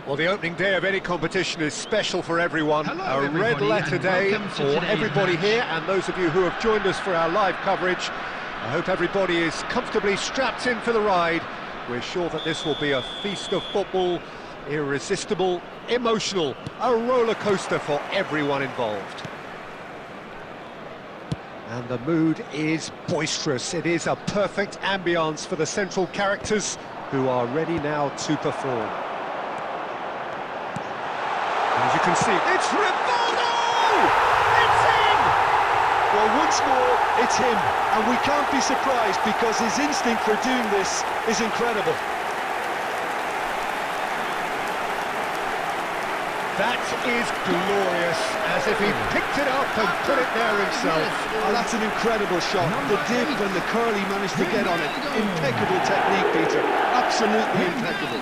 Well, the opening day of any competition is special for everyone. Hello, a red letter day for everybody here, and those of you who have joined us for our live coverage. I hope everybody is comfortably strapped in for the ride. We're sure that this will be a feast of football, irresistible, emotional, a roller coaster for everyone involved. And the mood is boisterous. It is a perfect ambience for the central characters who are ready now to perform. As you can see, it's Rivaldo! It's in! Well, once more, it's him, and we can't be surprised because his instinct for doing this is incredible. That is glorious, as if he picked it up and put it there himself. Oh, that's an incredible shot. The dip and the curl he managed to get on it. Impeccable technique, Peter. Absolutely impeccable.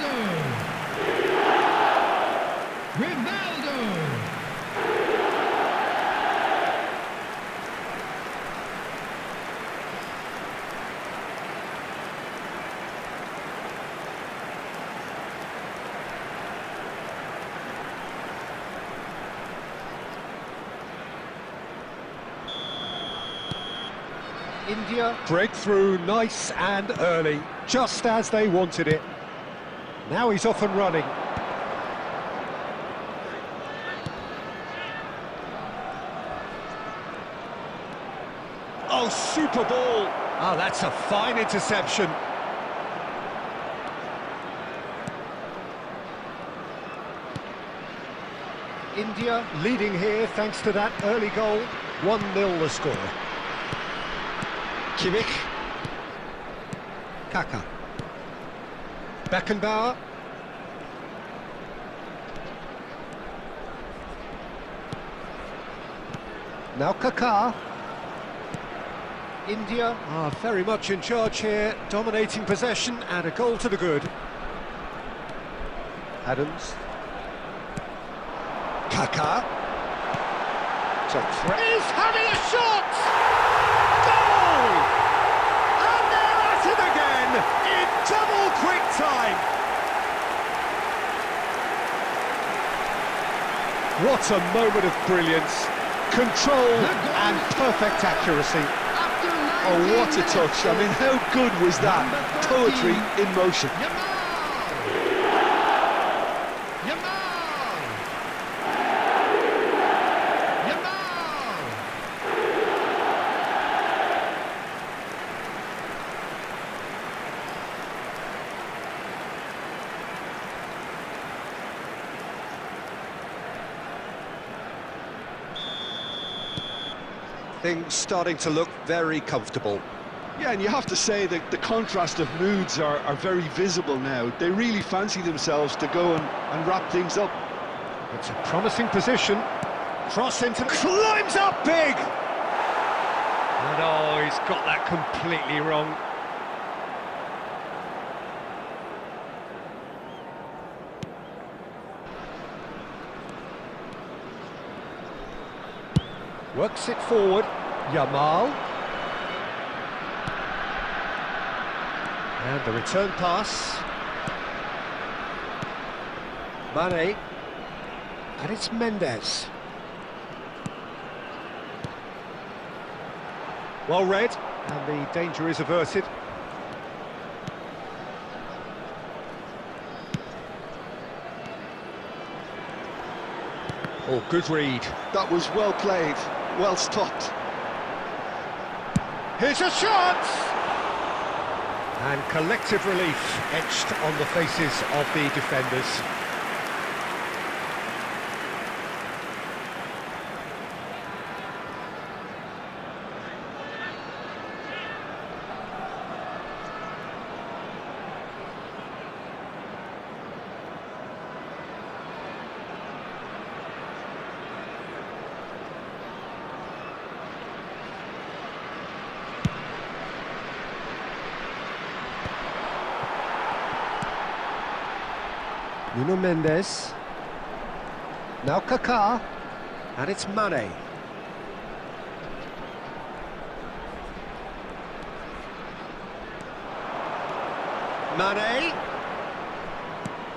India breakthrough nice and early, just as they wanted it. Now he's off and running. Oh, super ball! Ah, that's a fine interception. India leading here thanks to that early goal. 1-0 the score. Kimmich. Kaka. Beckenbauer. Now Kaka. India are very much in charge here, dominating possession and a goal to the good. Adams. Kaka. He's having a shot! Goal! And they're at it again in double quick time. What a moment of brilliance, control and perfect accuracy. Oh, what a touch. I mean, how good was that? Poetry in motion. Things starting to look very comfortable. Yeah, and you have to say that the contrast of moods are very visible now. They really fancy themselves to go and wrap things up. It's a promising position. Cross into... climbs up big! And oh, he's got that completely wrong. Works it forward, Yamal. And the return pass. Mane. And it's Mendes. Well read, and the danger is averted. Oh, good read. That was well played. Well stopped. Here's a shot! And collective relief etched on the faces of the defenders. Nuno Mendes. Now Kaká. And it's Mane. Mane.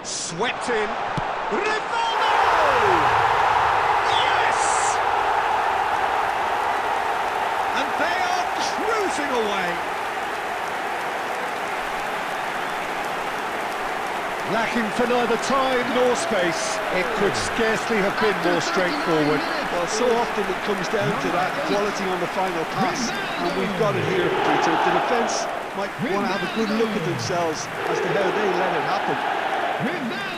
Swept in. Rivaldo! Yes! And they are cruising away. Lacking for neither time nor space. It could scarcely have been more straightforward. Well, so often it comes down to that quality on the final pass, and we've got it here, Peter. The defence might want to have a good look at themselves as to how they let it happen. Rivaldo!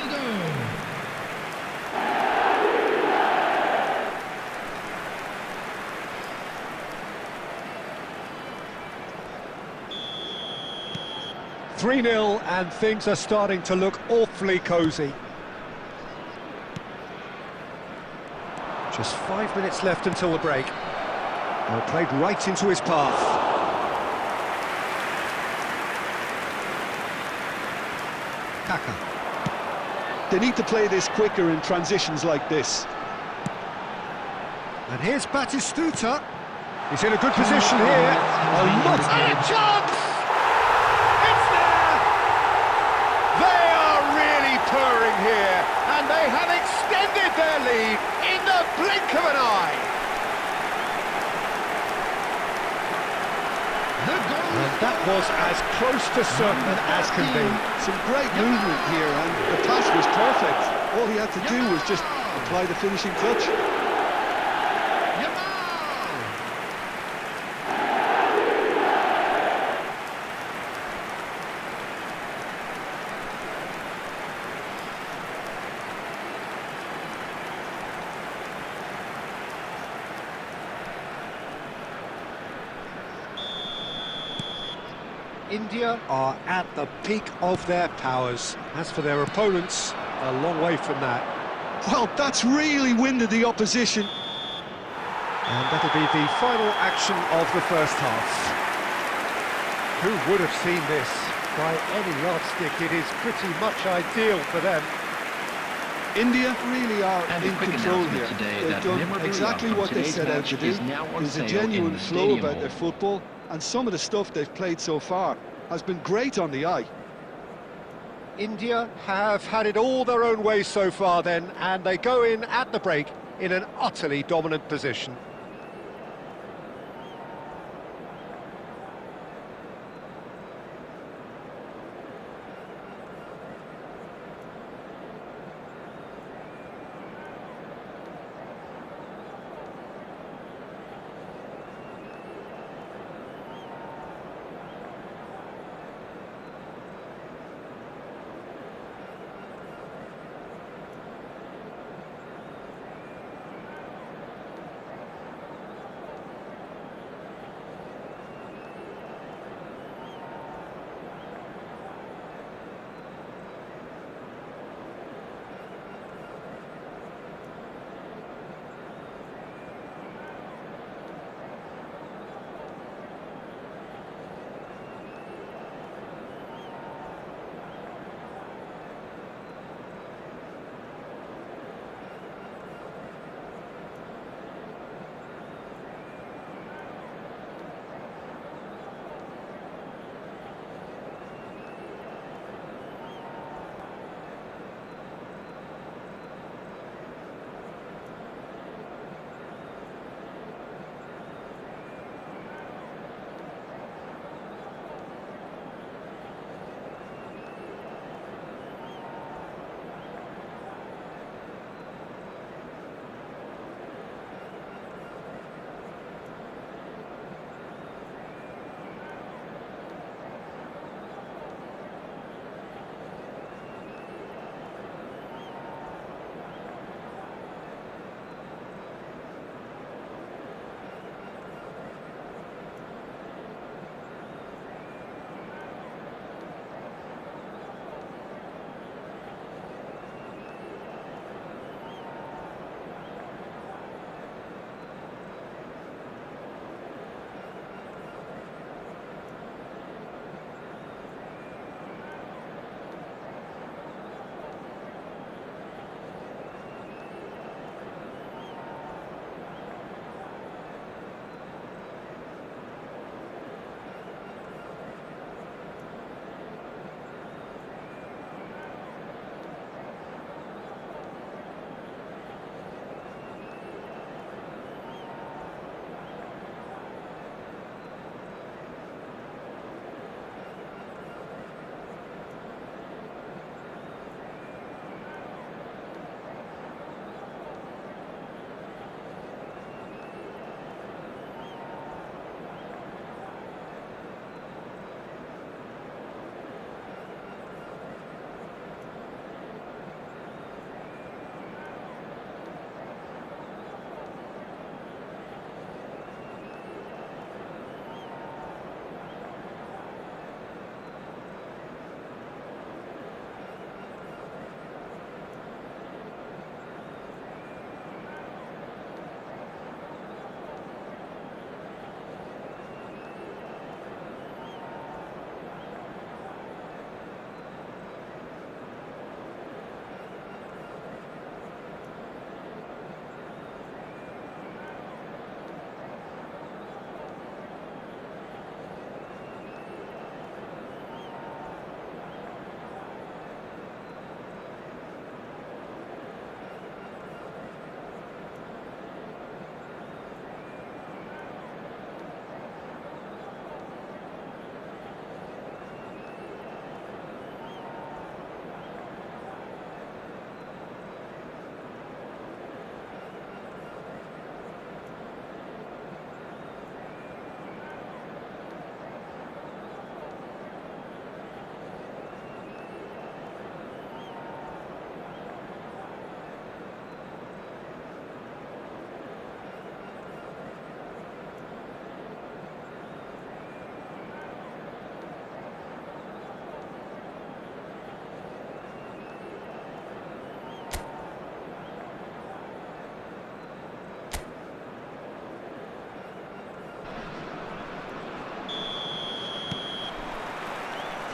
3-0 and things are starting to look awfully cosy. Just 5 minutes left until the break. Well, played right into his path. Kaka. They need to play this quicker in transitions like this. And here's Batistuta. He's in a good position here. Oh, not a chance! It's there! They are really purring here, and they have extended their lead in the blink of an eye. And that was as close to certain as can be. Some great movement here, and the pass was perfect. All he had to do was just apply the finishing touch. India are at the peak of their powers. As for their opponents, a long way from that. Well, that's really winded the opposition. And that'll be the final action of the first half. Who would have seen this? By any yardstick, it is pretty much ideal for them. India really are And in control here. They've done exactly what they set out to do. There's a genuine flow about their football, and some of the stuff they've played so far has been great on the eye. India have had it all their own way so far then, and they go in at the break in an utterly dominant position.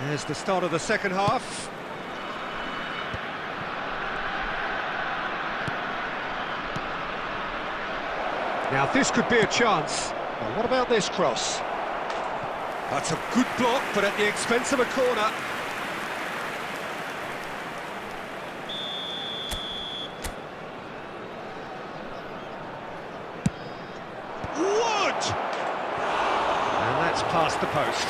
There's the start of the second half. Now this could be a chance. Well, what about this cross? That's a good block, but at the expense of a corner. Wood! And that's past the post.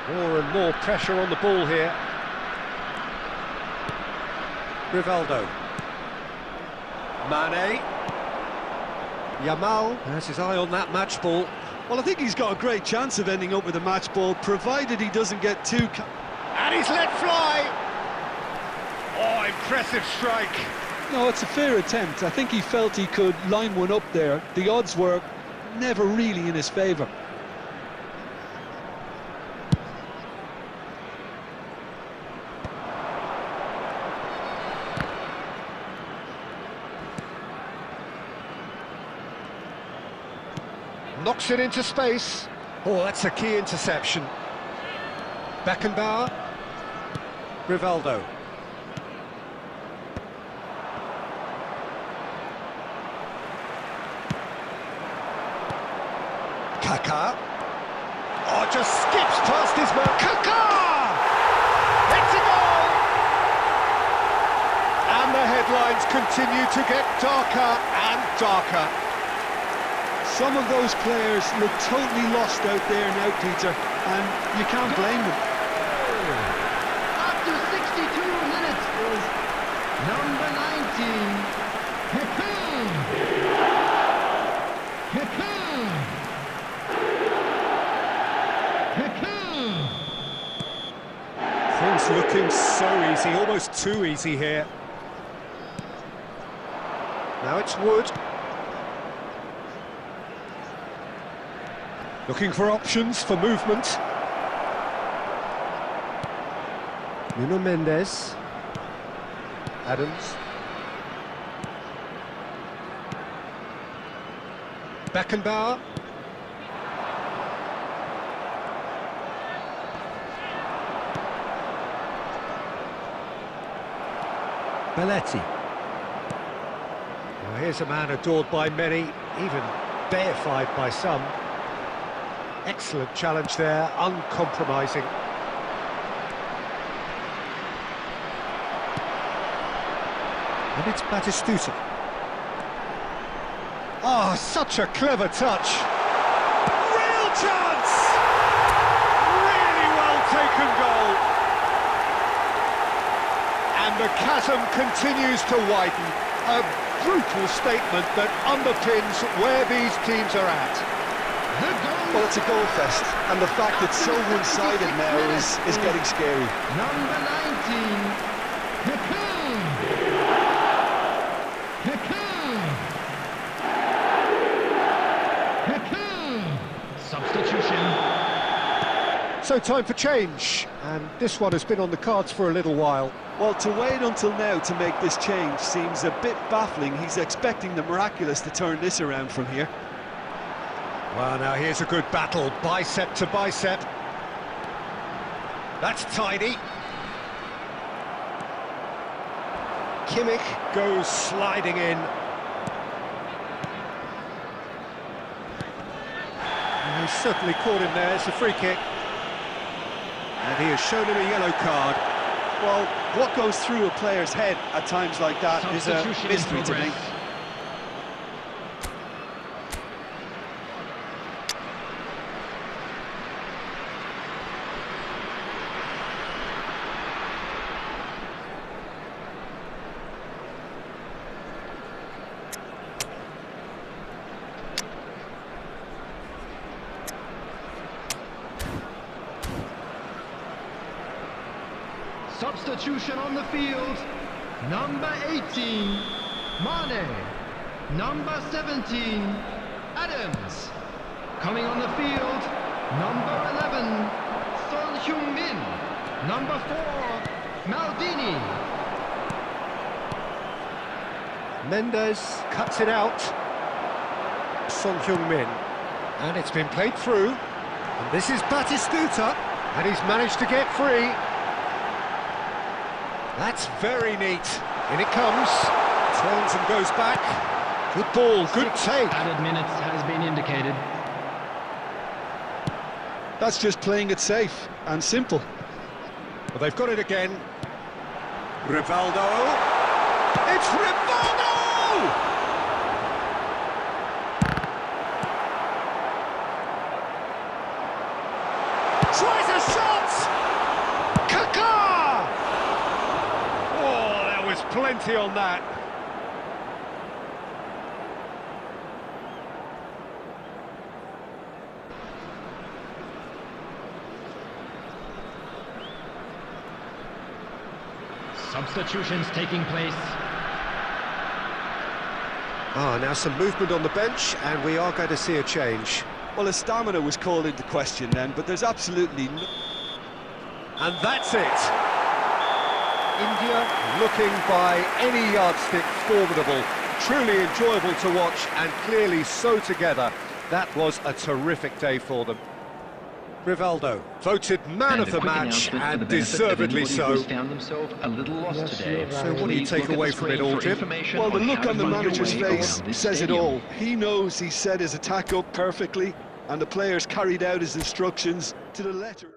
More and more pressure on the ball here. Rivaldo. Mane. Yamal has his eye on that match ball. Well, I think he's got a great chance of ending up with a match ball, provided he doesn't get too... And he's let fly! Oh, impressive strike. No, it's a fair attempt. I think he felt he could line one up there. The odds were never really in his favour. Knocks it into space. Oh, that's a key interception. Beckenbauer. Rivaldo. Kaká. Oh, just skips past his man. Kaká! It's a goal! And the headlines continue to get darker and darker. Some of those players look totally lost out there now, Peter, and you can't blame them. After 62 minutes is number 19, Paytm. Things looking so easy, almost too easy here. Now it's Wood. Looking for options for movement. Nuno Mendes. Adams. Beckenbauer. Belletti. Well, here's a man adored by many, even deified by some. Excellent challenge there, uncompromising. And it's Batistuta. Oh, such a clever touch. Real chance! Really well taken goal. And the chasm continues to widen. A brutal statement that underpins where these teams are at. Well, it's a goal fest, and the fact it's so one-sided now is getting scary. Number 19, Paytm. Substitution. So time for change, and this one has been on the cards for a little while. Well, to wait until now to make this change seems a bit baffling. He's expecting the miraculous to turn this around from here. Well, now here's a good battle, bicep to bicep. That's tidy. Kimmich goes sliding in. And he's certainly caught him there, it's a free kick. And he has shown him a yellow card. Well, what goes through a player's head at times like that is a mystery to me. Substitution on the field, number 18, Mane, number 17, Adams. Coming on the field, number 11, Son Heung-min, Number 4, Maldini. Mendes cuts it out. Son Heung-min. And it's been played through. And this is Batistuta. And he's managed to get free. That's very neat. In it comes. Turns and goes back. Good ball, good take. Added minutes has been indicated. That's just playing it safe and simple. Well, they've got it again. Rivaldo. It's Rivaldo! Tries a shot! Kaká! Oh, there was plenty on that. Substitutions taking place. Now some movement on the bench, and we are going to see a change. Well, his stamina was called into question then, but there's absolutely no... And that's it. India looking by any yardstick formidable. Truly enjoyable to watch, and clearly so together. That was a terrific day for them. Rivaldo, voted man of the match, and deservedly so. Found themselves a little lost today. So what do you take away from it all, Jim? Well, the look on the manager's face says it all. He knows he set his attack up perfectly, and the players carried out his instructions to the letter.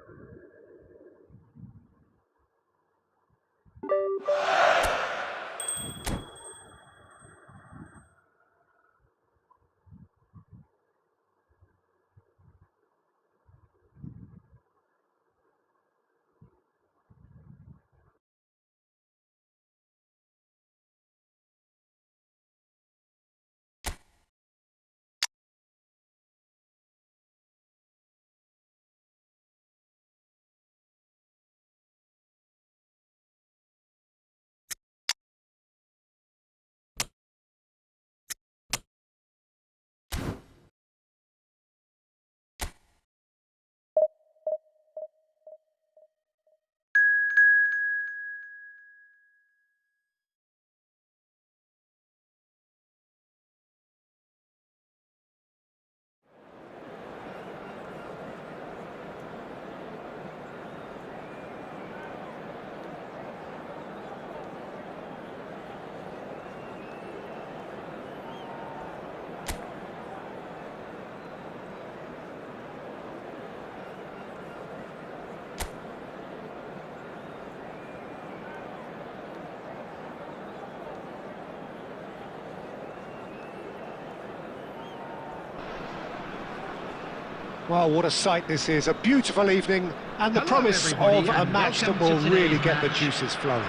Well, what a sight this is. A beautiful evening, and the promise of a match that will really get the juices flowing.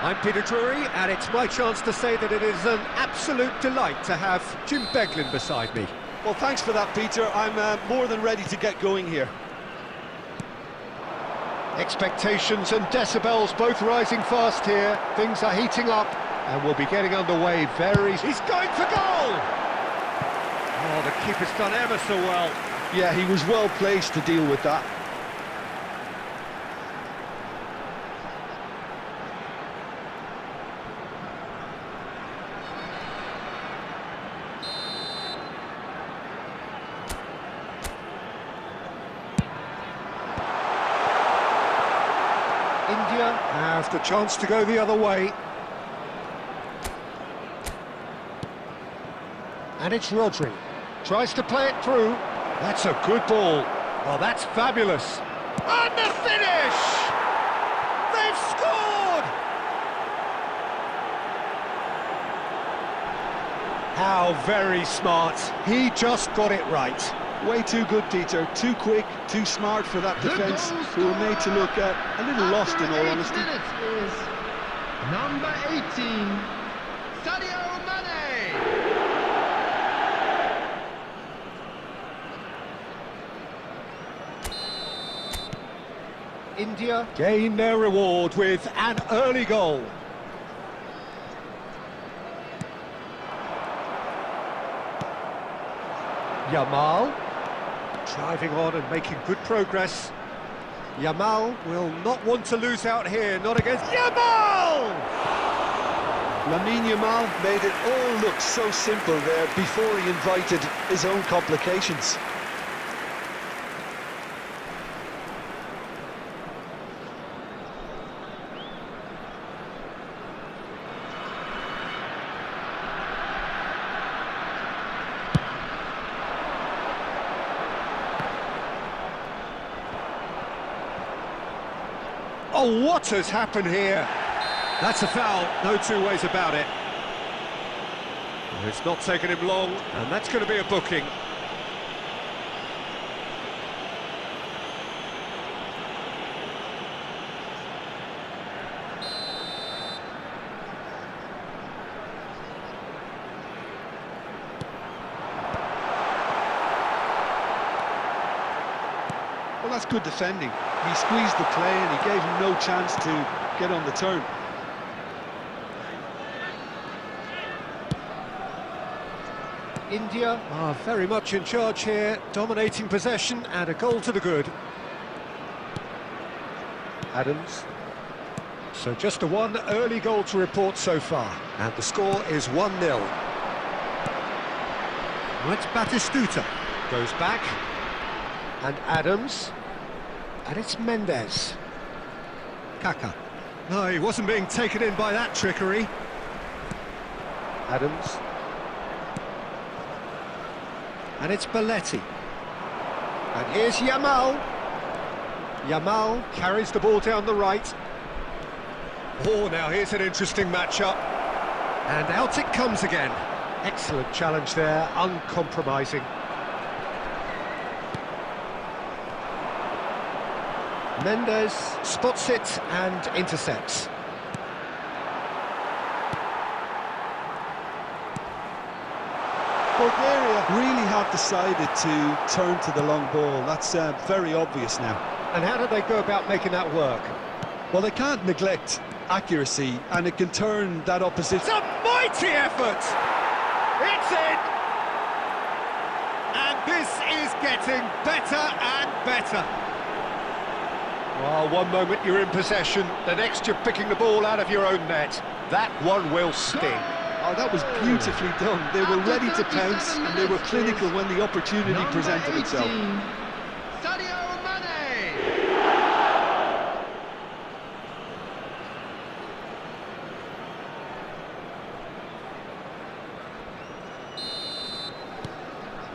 I'm Peter Drury, and it's my chance to say that it is an absolute delight to have Jim Beglin beside me. Well, thanks for that, Peter. I'm more than ready to get going here. Expectations and decibels both rising fast here. Things are heating up, and we'll be getting underway very... He's going for goal! Oh, the keeper's done ever so well. Yeah, he was well placed to deal with that. India have the chance to go the other way. And it's Rodri. Tries to play it through. That's a good ball. Oh, that's fabulous. And the finish! They've scored! How very smart. He just got it right. Way too good, Peter. Too quick, too smart for that defence, who were made to look a little lost in all honesty. Is number 18, Sadio Mane. India gain their reward with an early goal. Yamal driving on and making good progress. Yamal will not want to lose out here, not against Yamal! Lamine Yamal made it all look so simple there before he invited his own complications. Oh, what has happened here? That's a foul, no two ways about it. It's not taken him long, and that's going to be a booking. Well, that's good defending. He squeezed the play and he gave him no chance to get on the turn. India are very much in charge here, dominating possession and a goal to the good. Adams. So just a one early goal to report so far, and the score is 1-0. Now it's Batistuta, goes back, and Adams, and it's Mendes. Kaka. No, he wasn't being taken in by that trickery. Adams. And it's Belletti. And here's Yamal. Yamal carries the ball down the right. Oh, now here's an interesting matchup. And out it comes again. Excellent challenge there, uncompromising. Mendes spots it and intercepts. Bulgaria really have decided to turn to the long ball. That's very obvious now. And how do they go about making that work? Well, they can't neglect accuracy, and it can turn that opposite. It's a mighty effort! It's in! And this is getting better and better. Well, one moment you're in possession, the next you're picking the ball out of your own net. That one will sting. Oh, that was beautifully done. They were ready to pounce, and they were clinical when the opportunity presented itself. Sadio Mane.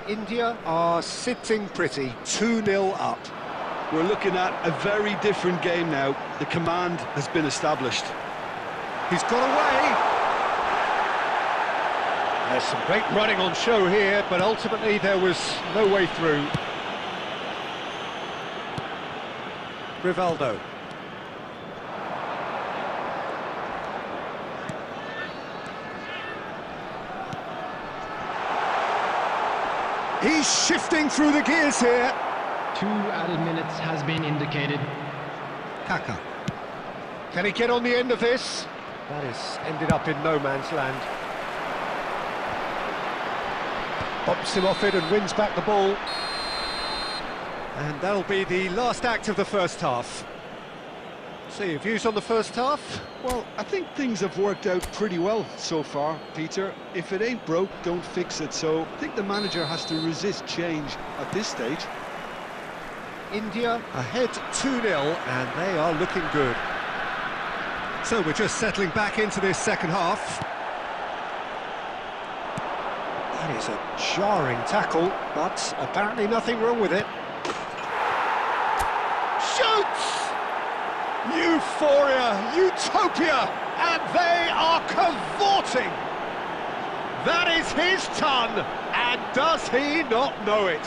India are sitting pretty, 2-0 up. We're looking at a very different game now. The command has been established. He's got away. There's some great running on show here, but ultimately there was no way through. Rivaldo. He's shifting through the gears here. 2 added minutes has been indicated. Kaka. Can he get on the end of this? That has ended up in no man's land. Bumps him off it and wins back the ball. And that'll be the last act of the first half. So, your views on the first half? Well, I think things have worked out pretty well so far, Peter. If it ain't broke, don't fix it. So I think the manager has to resist change at this stage. India ahead 2-0, and they are looking good. So we're just settling back into this second half. That is a jarring tackle, but apparently nothing wrong with it. Shoots! Euphoria, utopia, and they are cavorting. That is his ton, and does he not know it?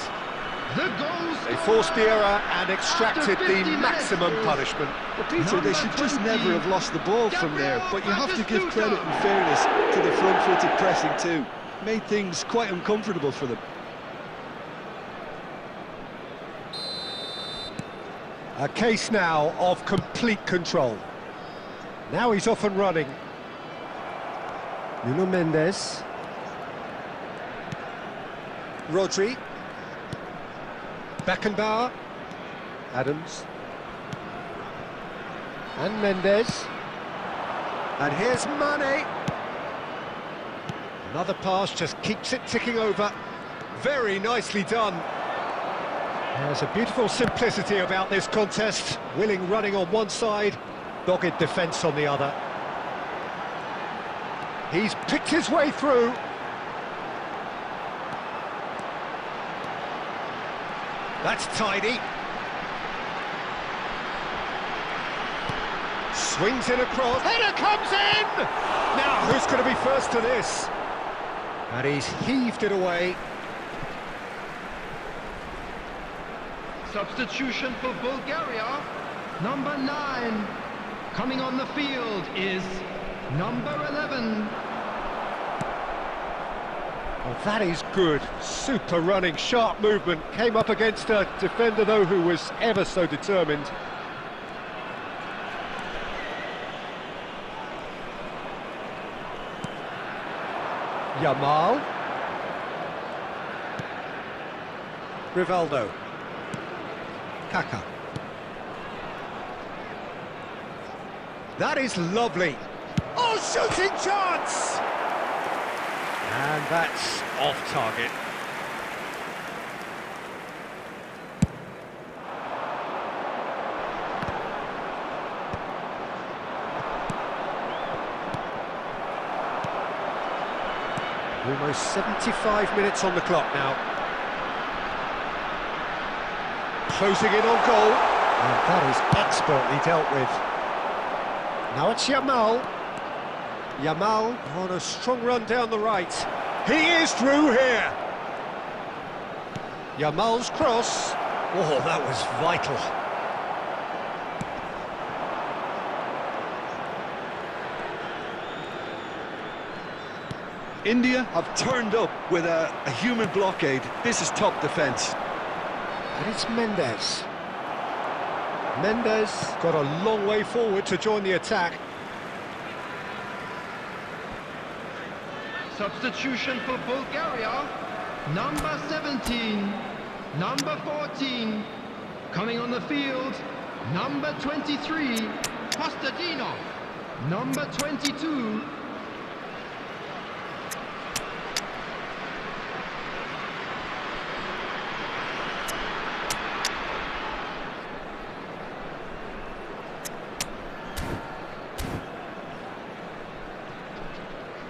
They forced the error and extracted the maximum punishment. Well, Peter, they should just never have lost the ball from there, but you have to give credit and fairness to the front-footed pressing too. Made things quite uncomfortable for them. A case now of complete control. Now he's off and running. Nuno Mendes. Rodri. Beckenbauer. Adams. And Mendes. And here's Mane. Another pass just keeps it ticking over. Very nicely done. There's a beautiful simplicity about this contest. Willing running on one side, dogged defence on the other. He's picked his way through. That's tidy. Swings in across. Header comes in! Now, who's going to be first to this? And he's heaved it away. Substitution for Bulgaria. Number 9. Coming on the field is number 11. Well, that is good. Super running, sharp movement. Came up against a defender, though, who was ever so determined. Yamal. Rivaldo. Kaka. That is lovely. Oh, shooting chance! And that's off target. Almost 75 minutes on the clock now. Closing in on goal. And that is expertly dealt with. Now it's Yamal. Yamal on a strong run down the right. He is through here. Yamal's cross. Oh, that was vital. India have turned up with a human blockade. This is top defence. And it's Mendes. Mendes got a long way forward to join the attack. Substitution for Bulgaria. Number 17. Number 14. Coming on the field, number 23. Kostadinov. Number 22.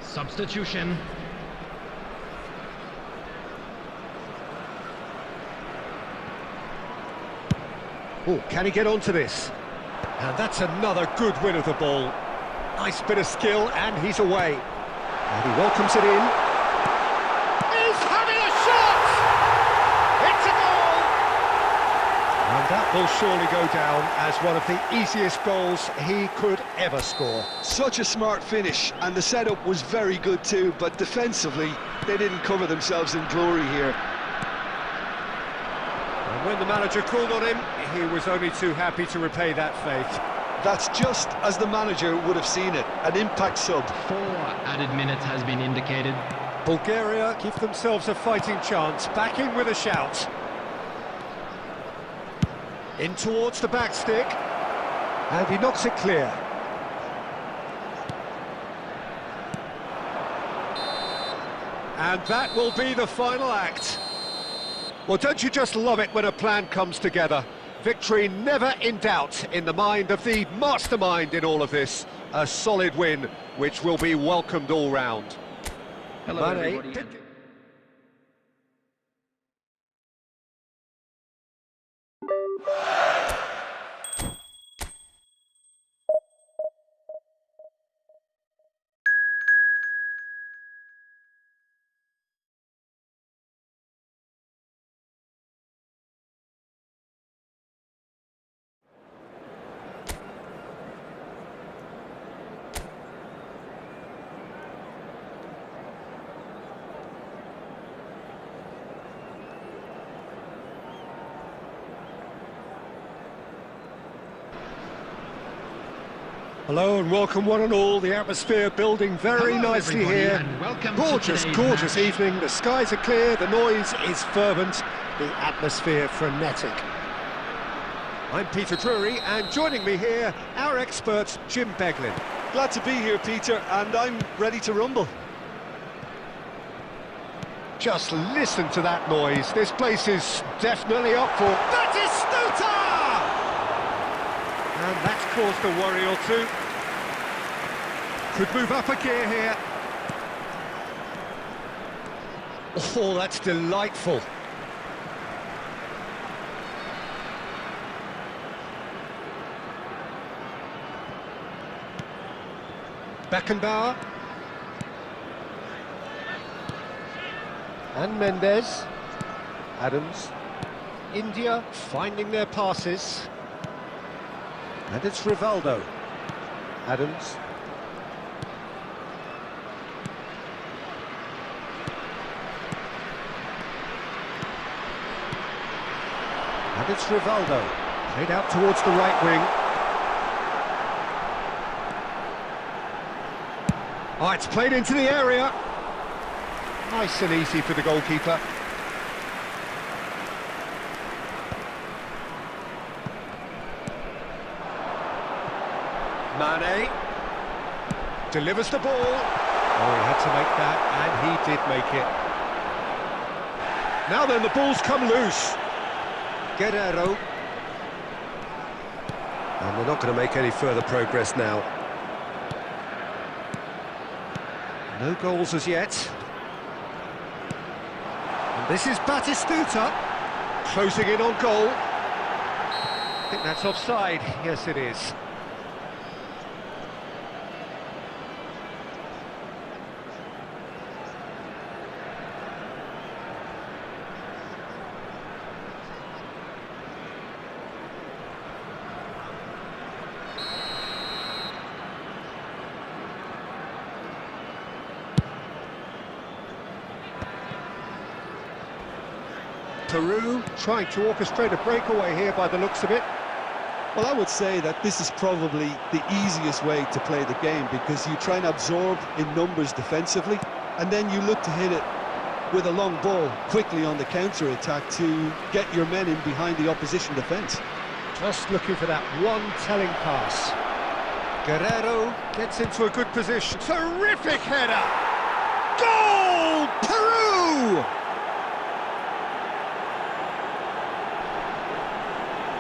Substitution. Oh, can he get onto this? And that's another good win of the ball. Nice bit of skill, and he's away. And he welcomes it in. He's having a shot! It's a goal! And that will surely go down as one of the easiest goals he could ever score. Such a smart finish, and the setup was very good too, but defensively, they didn't cover themselves in glory here. And when the manager called on him, he was only too happy to repay that faith. That's just as the manager would have seen it, an impact sub. 4 added minutes has been indicated. Bulgaria give themselves a fighting chance, back in with a shout. In towards the back stick, and he knocks it clear. And that will be the final act. Well, don't you just love it when a plan comes together? Victory never in doubt in the mind of the mastermind in all of this. A solid win, which will be welcomed all round. Hello, everybody. Hello and welcome one and all. The atmosphere building very Hello, nicely here. and welcome Gorgeous, to gorgeous match. evening. The skies are clear, the noise is fervent, the atmosphere frenetic. I'm Peter Drury, and joining me here, our expert, Jim Beglin. Glad to be here, Peter, and I'm ready to rumble. Just listen to that noise. This place is definitely up for Batistuta! And that's caused a worry or two. Could move up a gear here. Oh, that's delightful. Beckenbauer. And Mendes. Adams. India finding their passes. And it's Rivaldo. Adams. And it's Rivaldo. Played out towards the right wing. Oh, it's played into the area. Nice and easy for the goalkeeper. Mane delivers the ball. Oh, he had to make that, and he did make it. Now then, the ball's come loose. Guerrero. And they're not going to make any further progress now. No goals as yet. And this is Batistuta, closing in on goal. I think that's offside. Yes, it is. Peru trying to orchestrate a breakaway here by the looks of it. Well, I would say that this is probably the easiest way to play the game, because you try and absorb in numbers defensively, and then you look to hit it with a long ball quickly on the counter-attack to get your men in behind the opposition defence. Just looking for that one telling pass. Guerrero gets into a good position. Terrific header! Goal! Peru!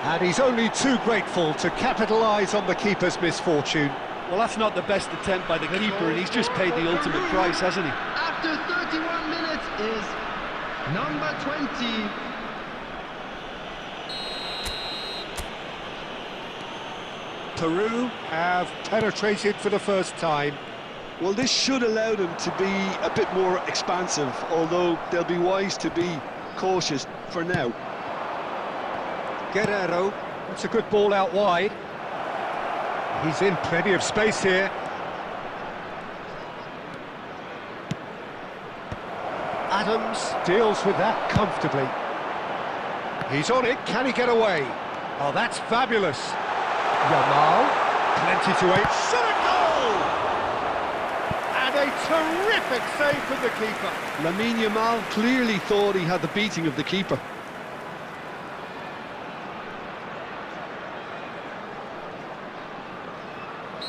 And he's only too grateful to capitalise on the keeper's misfortune. Well, that's not the best attempt by the keeper, and he's just paid the ultimate price, hasn't he? After 31 minutes is number 20. Peru have penetrated for the first time. Well, this should allow them to be a bit more expansive, although they'll be wise to be cautious for now. Guerrero, that's a good ball out wide. He's in plenty of space here. Adams deals with that comfortably. He's on it, can he get away? Oh, that's fabulous. Yamal, plenty to aim. Shot a goal! And a terrific save from the keeper. Lamine Yamal clearly thought he had the beating of the keeper.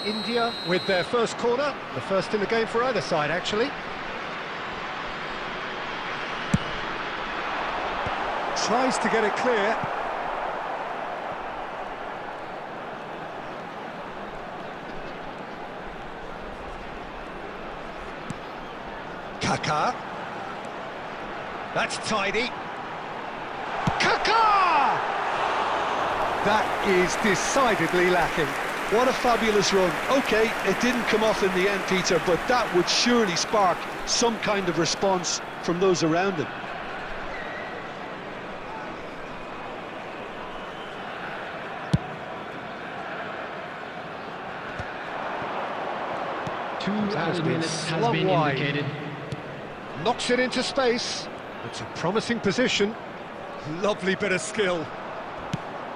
India with their first corner, the first in the game for either side, actually. Tries to get it clear. Kaká. That's tidy. Kaká! That is decidedly lacking. What a fabulous run. OK, it didn't come off in the end, Peter, but that would surely spark some kind of response from those around him. Two added minutes has been indicated. Knocks it into space. It's a promising position. Lovely bit of skill.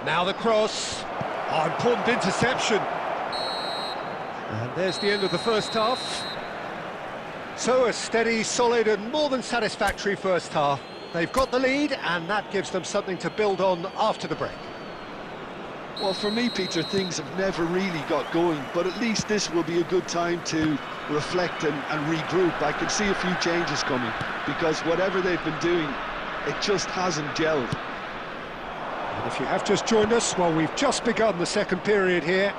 Now the cross. Oh, important interception. And there's the end of the first half. So a steady, solid and more than satisfactory first half. They've got the lead and that gives them something to build on after the break. Well, for me, Peter, things have never really got going, but at least this will be a good time to reflect and regroup. I can see a few changes coming, because whatever they've been doing, it just hasn't gelled. And if you have just joined us, well, we've just begun the second period here.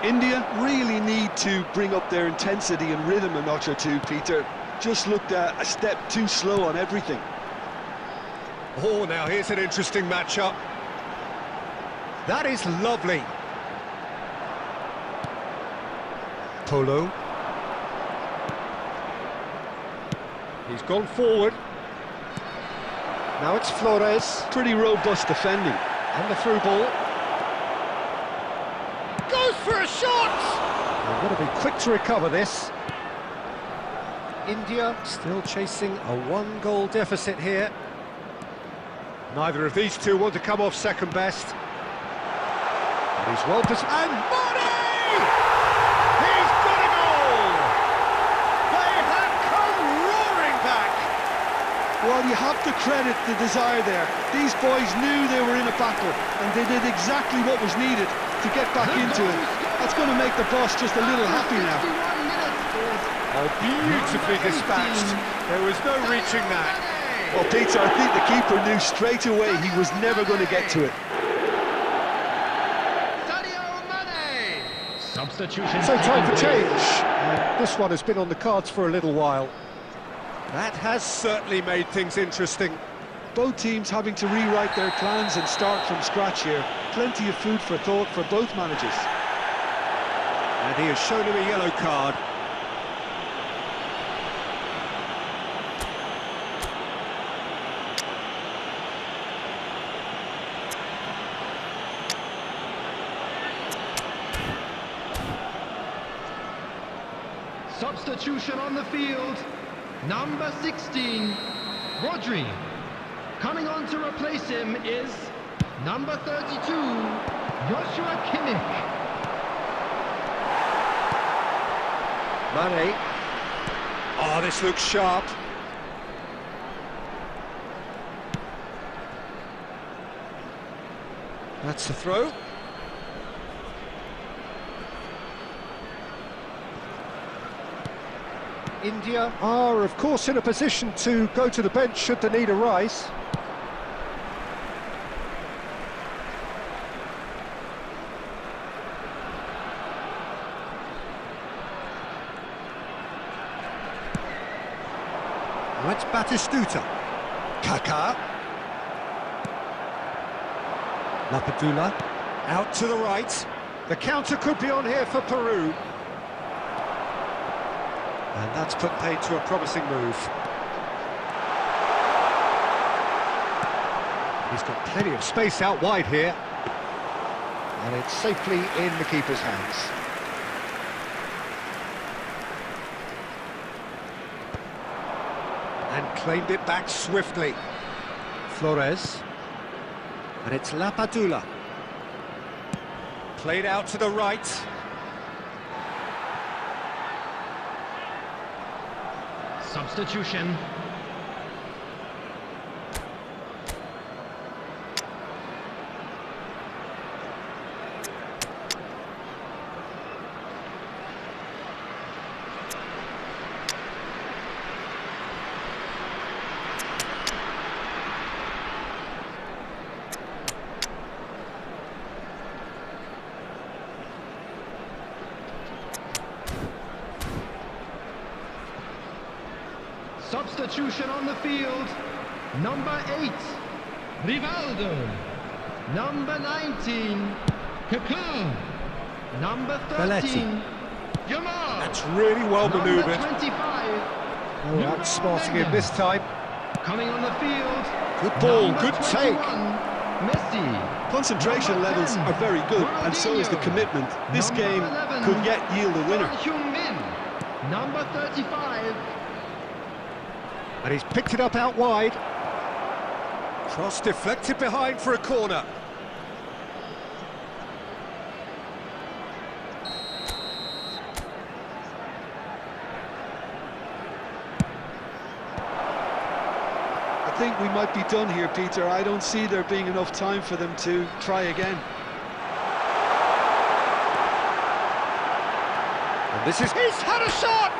India really need to bring up their intensity and rhythm a notch or two, Peter. Just looked a step too slow on everything. Oh, now here's an interesting matchup. That is lovely. Polo. He's gone forward. Now it's Flores. Pretty robust defending. And the through ball. Goes for a shot! They've got to be quick to recover this. India still chasing a one-goal deficit here. Neither of these two want to come off second best. And he's well positioned. And Mane! He's got a goal! They have come roaring back! Well, you have to credit the desire there. These boys knew they were in a battle, and they did exactly what was needed to get back into it. That's going to make the boss just a little happy now. Oh, beautifully dispatched. There was no reaching that. Well, Peter, I think the keeper knew straight away he was never going to get to it. Substitution. So time for change. And this one has been on the cards for a little while. That has certainly made things interesting. Both teams having to rewrite their plans and start from scratch here. Plenty of food for thought for both managers. And he has shown him a yellow card. Substitution on the field. Number 16, Rodri. Coming on to replace him is number 32, Joshua Kimmich. Mane. Oh, this looks sharp. That's the throw. India are, of course, in a position to go to the bench should the need arise. That's Batistuta. Kaká. Lapadula. Out to the right. The counter could be on here for Peru. And that's put paid to a promising move. He's got plenty of space out wide here. And it's safely in the keeper's hands. And claimed it back swiftly. Flores. And it's Lapadula. Played out to the right. Substitution. Substitution on the field. Number 8, Rivaldo. Number 19, Kaká. Number 13, Jamal. That's really well manoeuvred. Number 25, Oh, outsmarting him this time. coming on the field. Good ball, Number good 21, take. Messi. Concentration Number levels 10, are very good, and so is the Ronaldinho. commitment. This Number game 11, could yet yield a winner. Heung-min. Number 35, And he's picked it up out wide. Cross deflected behind for a corner. I think we might be done here, Peter. I don't see there being enough time for them to try again. And this is... He's had a shot!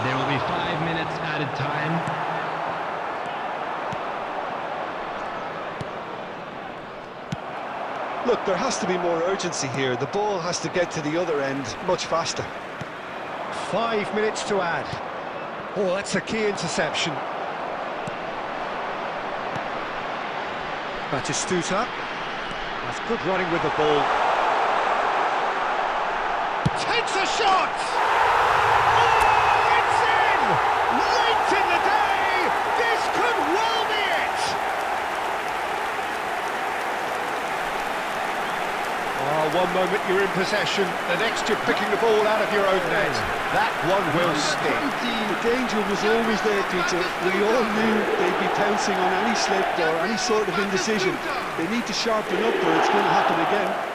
There will be 5 minutes added time. Look, there has to be more urgency here. The ball has to get to the other end much faster. 5 minutes to add. Oh, that's a key interception. Batistuta. That's good running with the ball. Takes a shot! Oh, it's in! Late in the day! This could well be it! Oh, one moment you're in possession, the next you're picking the ball out of your own net. That one will sting. The danger was always there, Peter. We all knew they'd be pouncing on any slip or any sort of indecision. They need to sharpen up or it's going to happen again.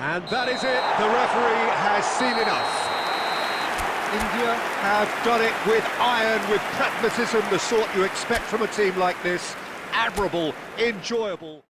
And that is it, the referee has seen enough. India have done it with iron, with pragmatism, the sort you expect from a team like this. Admirable, enjoyable.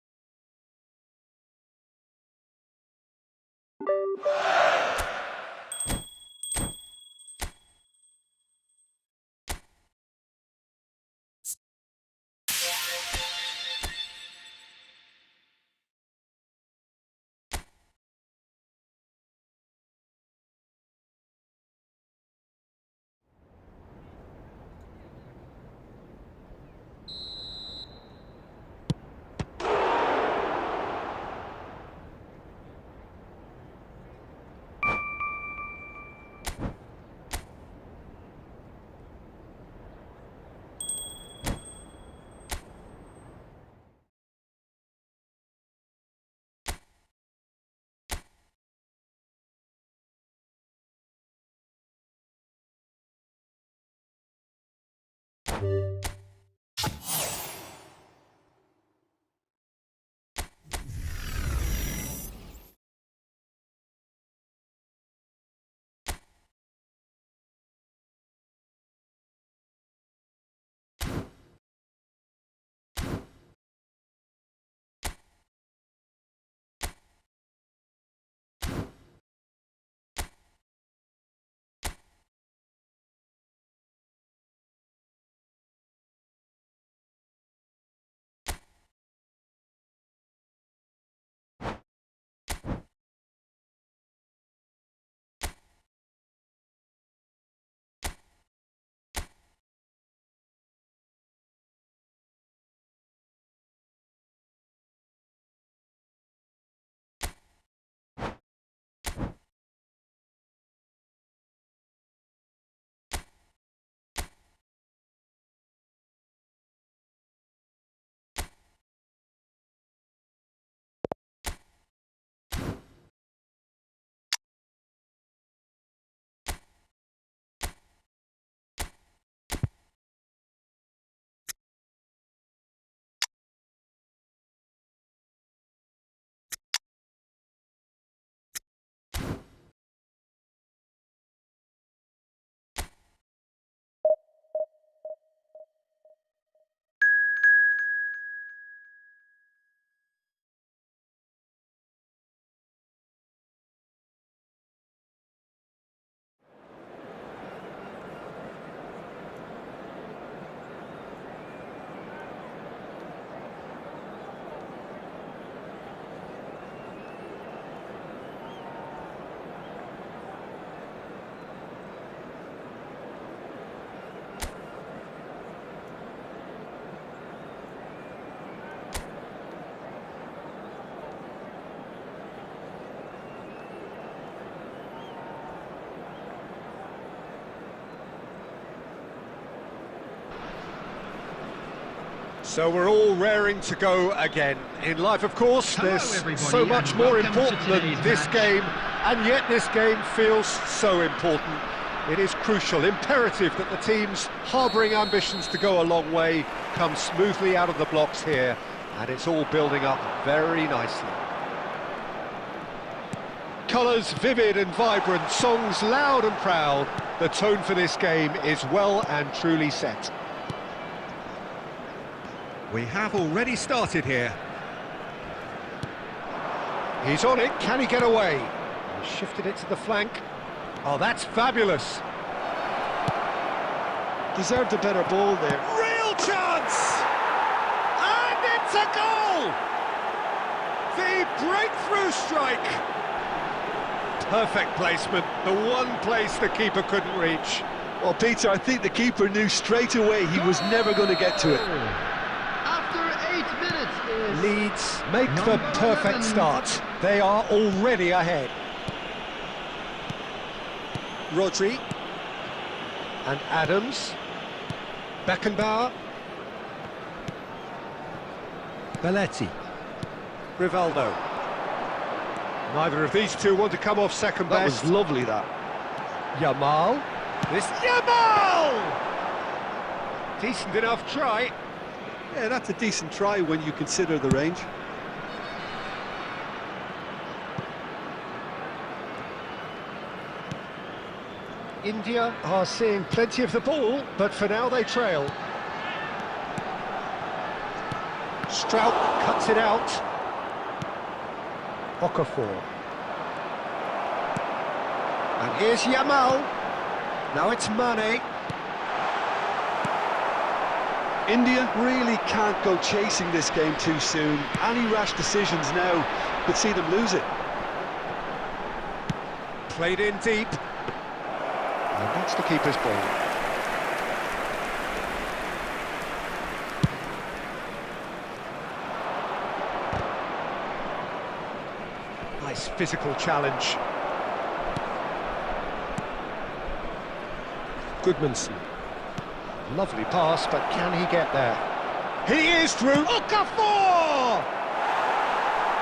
So we're all raring to go again. In life, of course, Hello, there's everybody, so much and more welcome to important than today's this match. game, and yet this game feels so important. It is crucial, imperative that the teams harbouring ambitions to go a long way come smoothly out of the blocks here, and it's all building up very nicely. Colours vivid and vibrant, songs loud and proud. The tone for this game is well and truly set. We have already started here. He's on it, can he get away? He shifted it to the flank. Oh, that's fabulous. Deserved a better ball there. Real chance! And it's a goal! The breakthrough strike! Perfect placement, the one place the keeper couldn't reach. Well, Peter, I think the keeper knew straight away he was never going to get to it. After 8 minutes is Leeds make the number perfect 11. start. They are already ahead. Rodri. And Adams. Beckenbauer. Belletti. Rivaldo. Neither of these two want to come off second That best. was lovely, that. Yamal. This Yamal! Decent enough try. Yeah, that's a decent try when you consider the range. India are seeing plenty of the ball, but for now they trail. Strout cuts it out. Okafor. And here's Yamal. Now it's Mane. India really can't go chasing this game too soon. Any rash decisions now could see them lose it. Played in deep. And that's the keeper's ball. Nice physical challenge. Goodmanson. Lovely pass, but can he get there? He is through. Okafor!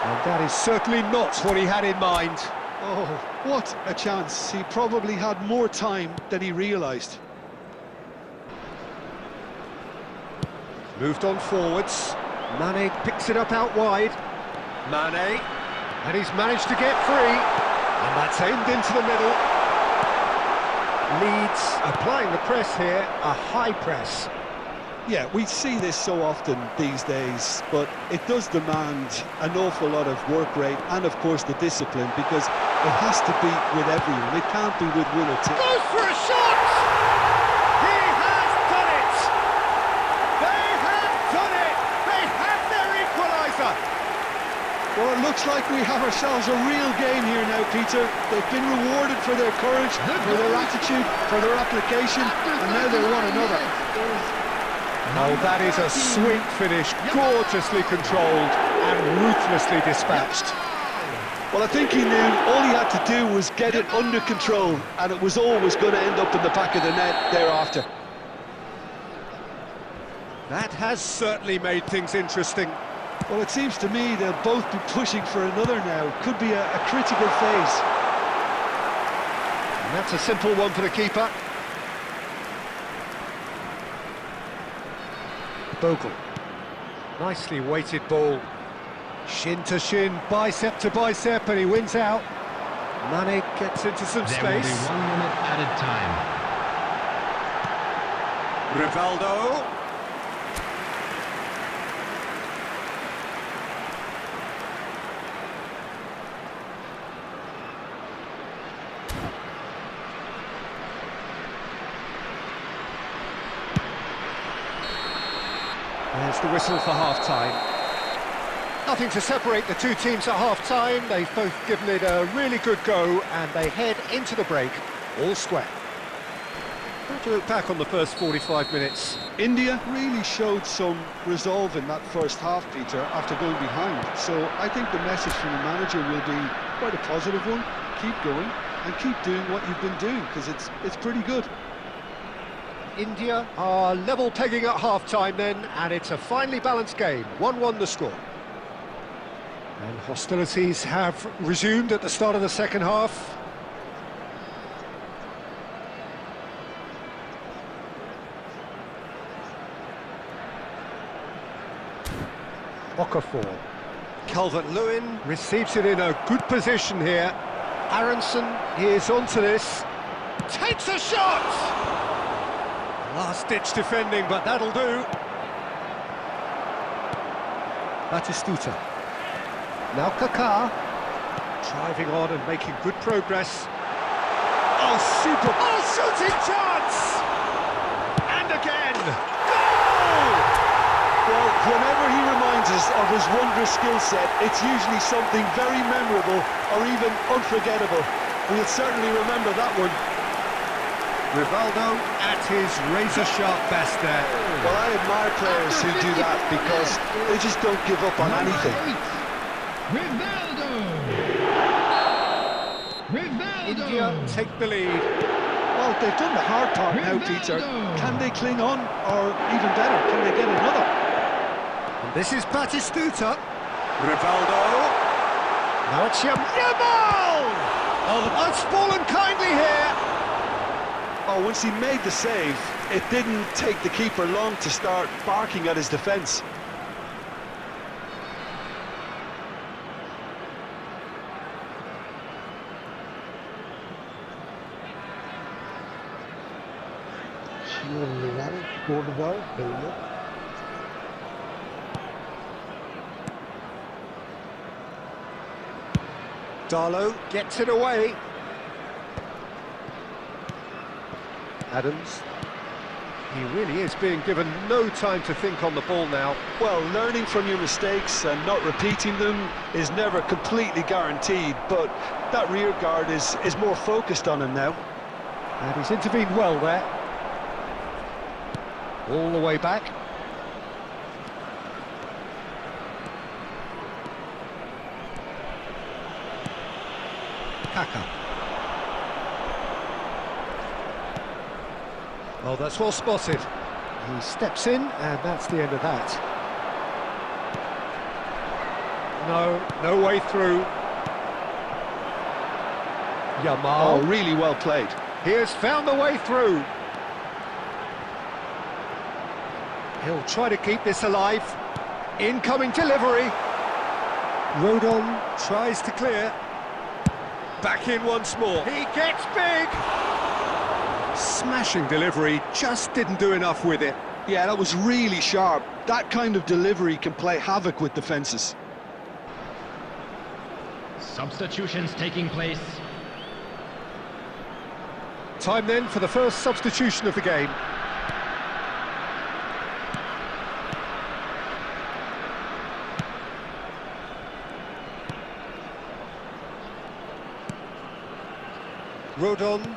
And that is certainly not what he had in mind. Oh, what a chance. He probably had more time than he realised. Moved on forwards. Mane picks it up out wide. Mane. And he's managed to get free. And that's aimed into the middle. Leeds applying the press here, a high press. Yeah, we see this so often these days, but it does demand an awful lot of work rate and, of course, the discipline, because it has to be with everyone. It can't be with one or two. Goes for a shot! He has done it! They have done it! They have their equaliser! Well, it looks like we have ourselves a real game here now, Peter. They've been rewarded for their courage, for their attitude, for their application, and now they want another. Oh, that is a sweet finish, gorgeously controlled and ruthlessly dispatched. Well, I think he knew all he had to do was get it under control, and it was always going to end up in the back of the net thereafter. That has certainly made things interesting. Well, it seems to me they'll both be pushing for another now. Could be a critical phase. And that's a simple one for the keeper. Bogle. Nicely weighted ball. Shin to shin, bicep to bicep, and he wins out. Mane gets into some There will be space. 1 minute added time. Rivaldo. There's the whistle for half-time. Nothing to separate the two teams at half-time. They've both given it a really good go, and they head into the break all square. How do you look back on the first 45 minutes? India really showed some resolve in that first half, Peter, after going behind. So I think the message from the manager will be quite a positive one. Keep going and keep doing what you've been doing, because it's pretty good. India are level pegging at half-time then, and it's a finely balanced game. 1-1 the score. And hostilities have resumed at the start of the second half. Okafor. Calvert-Lewin receives it in a good position here. Aronson is onto this. Takes a shot! Last-ditch defending, but that'll do. Batistuta. Now Kaká. Driving on and making good progress. Oh, super! Oh, shooting chance! And again! Goal! Well, whenever he reminds us of his wondrous skill set, it's usually something very memorable or even unforgettable. We'll certainly remember that one. Rivaldo at his razor-sharp best there. Well, I admire players who do that because they just don't give up on anything. Rivaldo! India take the lead. Well, they've done the hard part now, Peter. Can they cling on, or even better, can they get another? And this is Batistuta. Rivaldo. Now it's Yamal! Oh, that's fallen kindly here. Oh, once he made the save, it didn't take the keeper long to start barking at his defence. Darlow gets it away. Adams. He really is being given no time to think on the ball now. Well, learning from your mistakes and not repeating them is never completely guaranteed, but that rear guard is more focused on him now. And he's intervened well there. All the way back. Kaká. Oh, that's well spotted. He steps in, and that's the end of that. No way through. Yamal. Oh, really well played. He has found the way through. He'll try to keep this alive. Incoming delivery. Rodon tries to clear. Back in once more. He gets big. Smashing delivery, just didn't do enough with it. Yeah, that was really sharp. That kind of delivery can play havoc with defences. Substitutions taking place. Time then for the first substitution of the game. Rodon.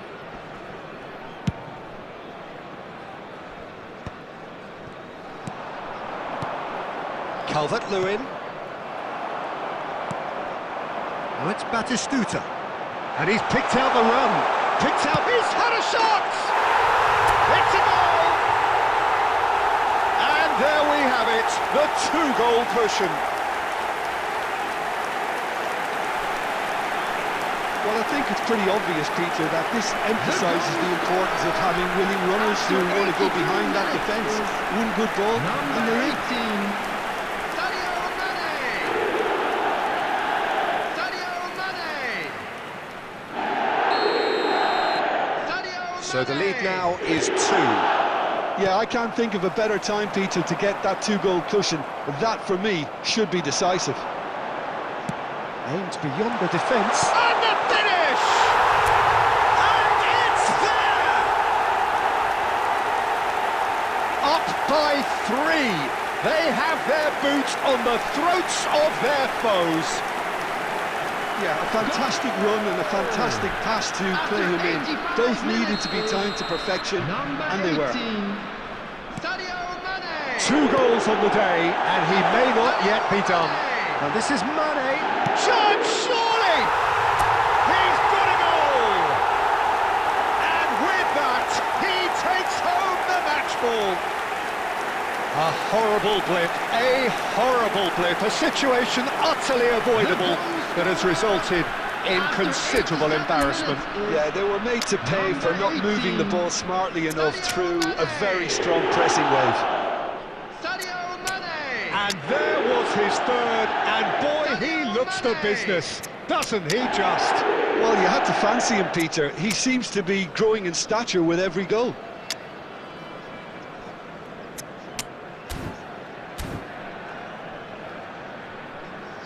Calvert-Lewin. Now it's Batistuta. And he's picked out the run. He's had a shot! It's a goal! And there we have it, the two-goal cushion. Well, I think it's pretty obvious, Peter, that this emphasises the importance of having willing runners who want to go behind that defence. One good ball, and they're in. So the lead now is 2. Yeah, I can't think of a better time, Peter, to get that two-goal cushion. That, for me, should be decisive. Aimed beyond the defence. And the finish! And it's there! Up by 3. They have their boots on the throats of their foes. Yeah, a fantastic run and a fantastic pass to play him in. Both needed to be timed to perfection, and they were. 2 goals on the day, and he may not yet be done. And this is Mane. Chance, surely! He's got a goal! And with that, he takes home the ball. A horrible blip, a situation utterly avoidable that has resulted in considerable embarrassment. Yeah, they were made to pay for not moving the ball smartly enough through a very strong pressing wave. And there was his third, and boy, he looks the business, doesn't he just? Well, you had to fancy him, Peter. He seems to be growing in stature with every goal.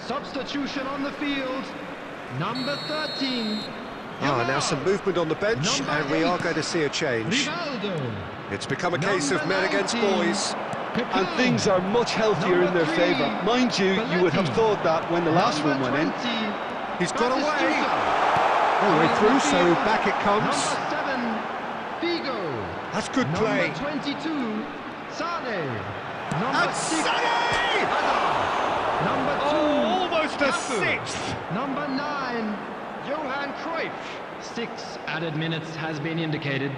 Substitution on the field, number 13. Now some movement on the bench, and we are going to see a change. It's become a case of men against boys. And things are much healthier in their favour. Mind you, you would have thought that when the last one went in. He's got away. All the way through, so back it comes. Number 7, Figo. That's good play. Number 22, Sane. Number And 6, Sane! Number 2, Almost a Cafu. sixth. Number 9, Johan Cruyff. 6 added minutes has been indicated.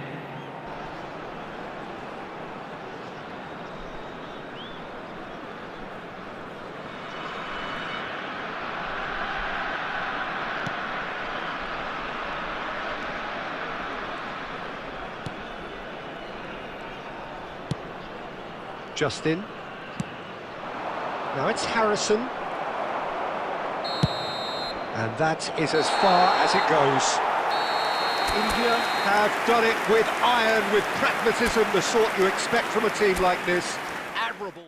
Justin. Now it's Harrison. And that is as far as it goes. India have done it with iron, with pragmatism, the sort you expect from a team like this. Admirable.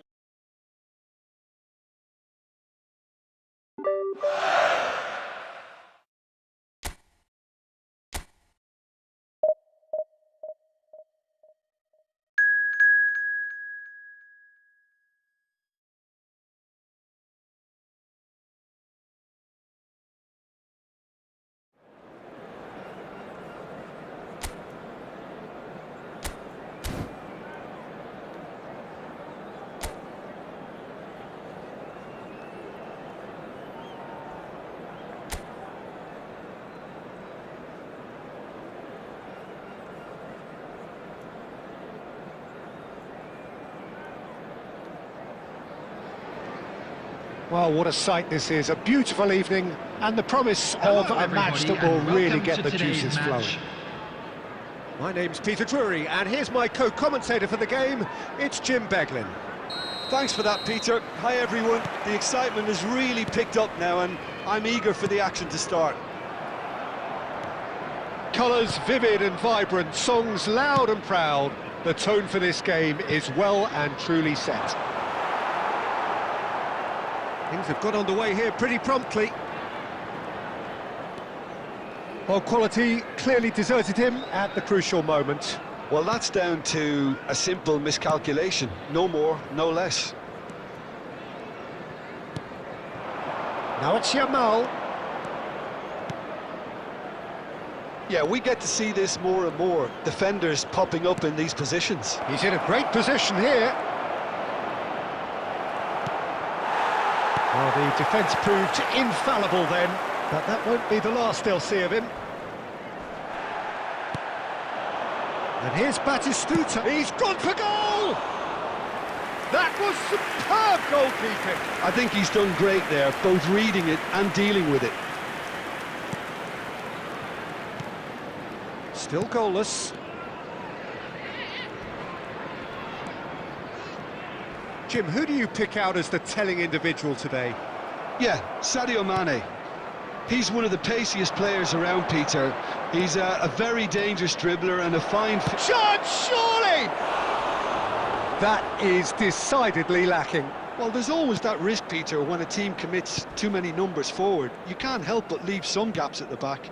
Well, what a sight this is. A beautiful evening and the promise of a match that will really get the juices flowing. My name's Peter Drury, and here's my co-commentator for the game. It's Jim Beglin. Thanks for that, Peter. Hi, everyone. The excitement has really picked up now, and I'm eager for the action to start. Colours vivid and vibrant, songs loud and proud. The tone for this game is well and truly set. Things have got underway here pretty promptly. Well, quality clearly deserted him at the crucial moment. Well, that's down to a simple miscalculation. No more, no less. Now it's Yamal. Yeah, we get to see this more and more. Defenders popping up in these positions. He's in a great position here. Well, the defence proved infallible then, but that won't be the last they'll see of him. And here's Batistuta. He's gone for goal! That was superb goalkeeping. I think he's done great there, both reading it and dealing with it. Still goalless. Jim, who do you pick out as the telling individual today? Yeah, Sadio Mane. He's one of the paciest players around, Peter. He's a very dangerous dribbler and a fine... Shot, surely! That is decidedly lacking. Well, there's always that risk, Peter, when a team commits too many numbers forward. You can't help but leave some gaps at the back.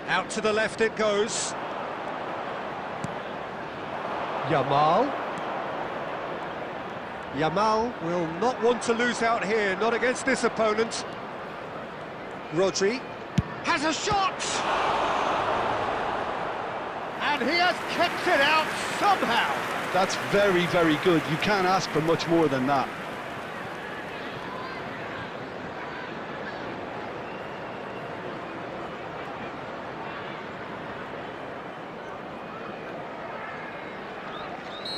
Out to the left it goes. Yamal. Yamal will not want to lose out here, not against this opponent. Rodri has a shot! And he has kept it out somehow. That's very, very good. You can't ask for much more than that.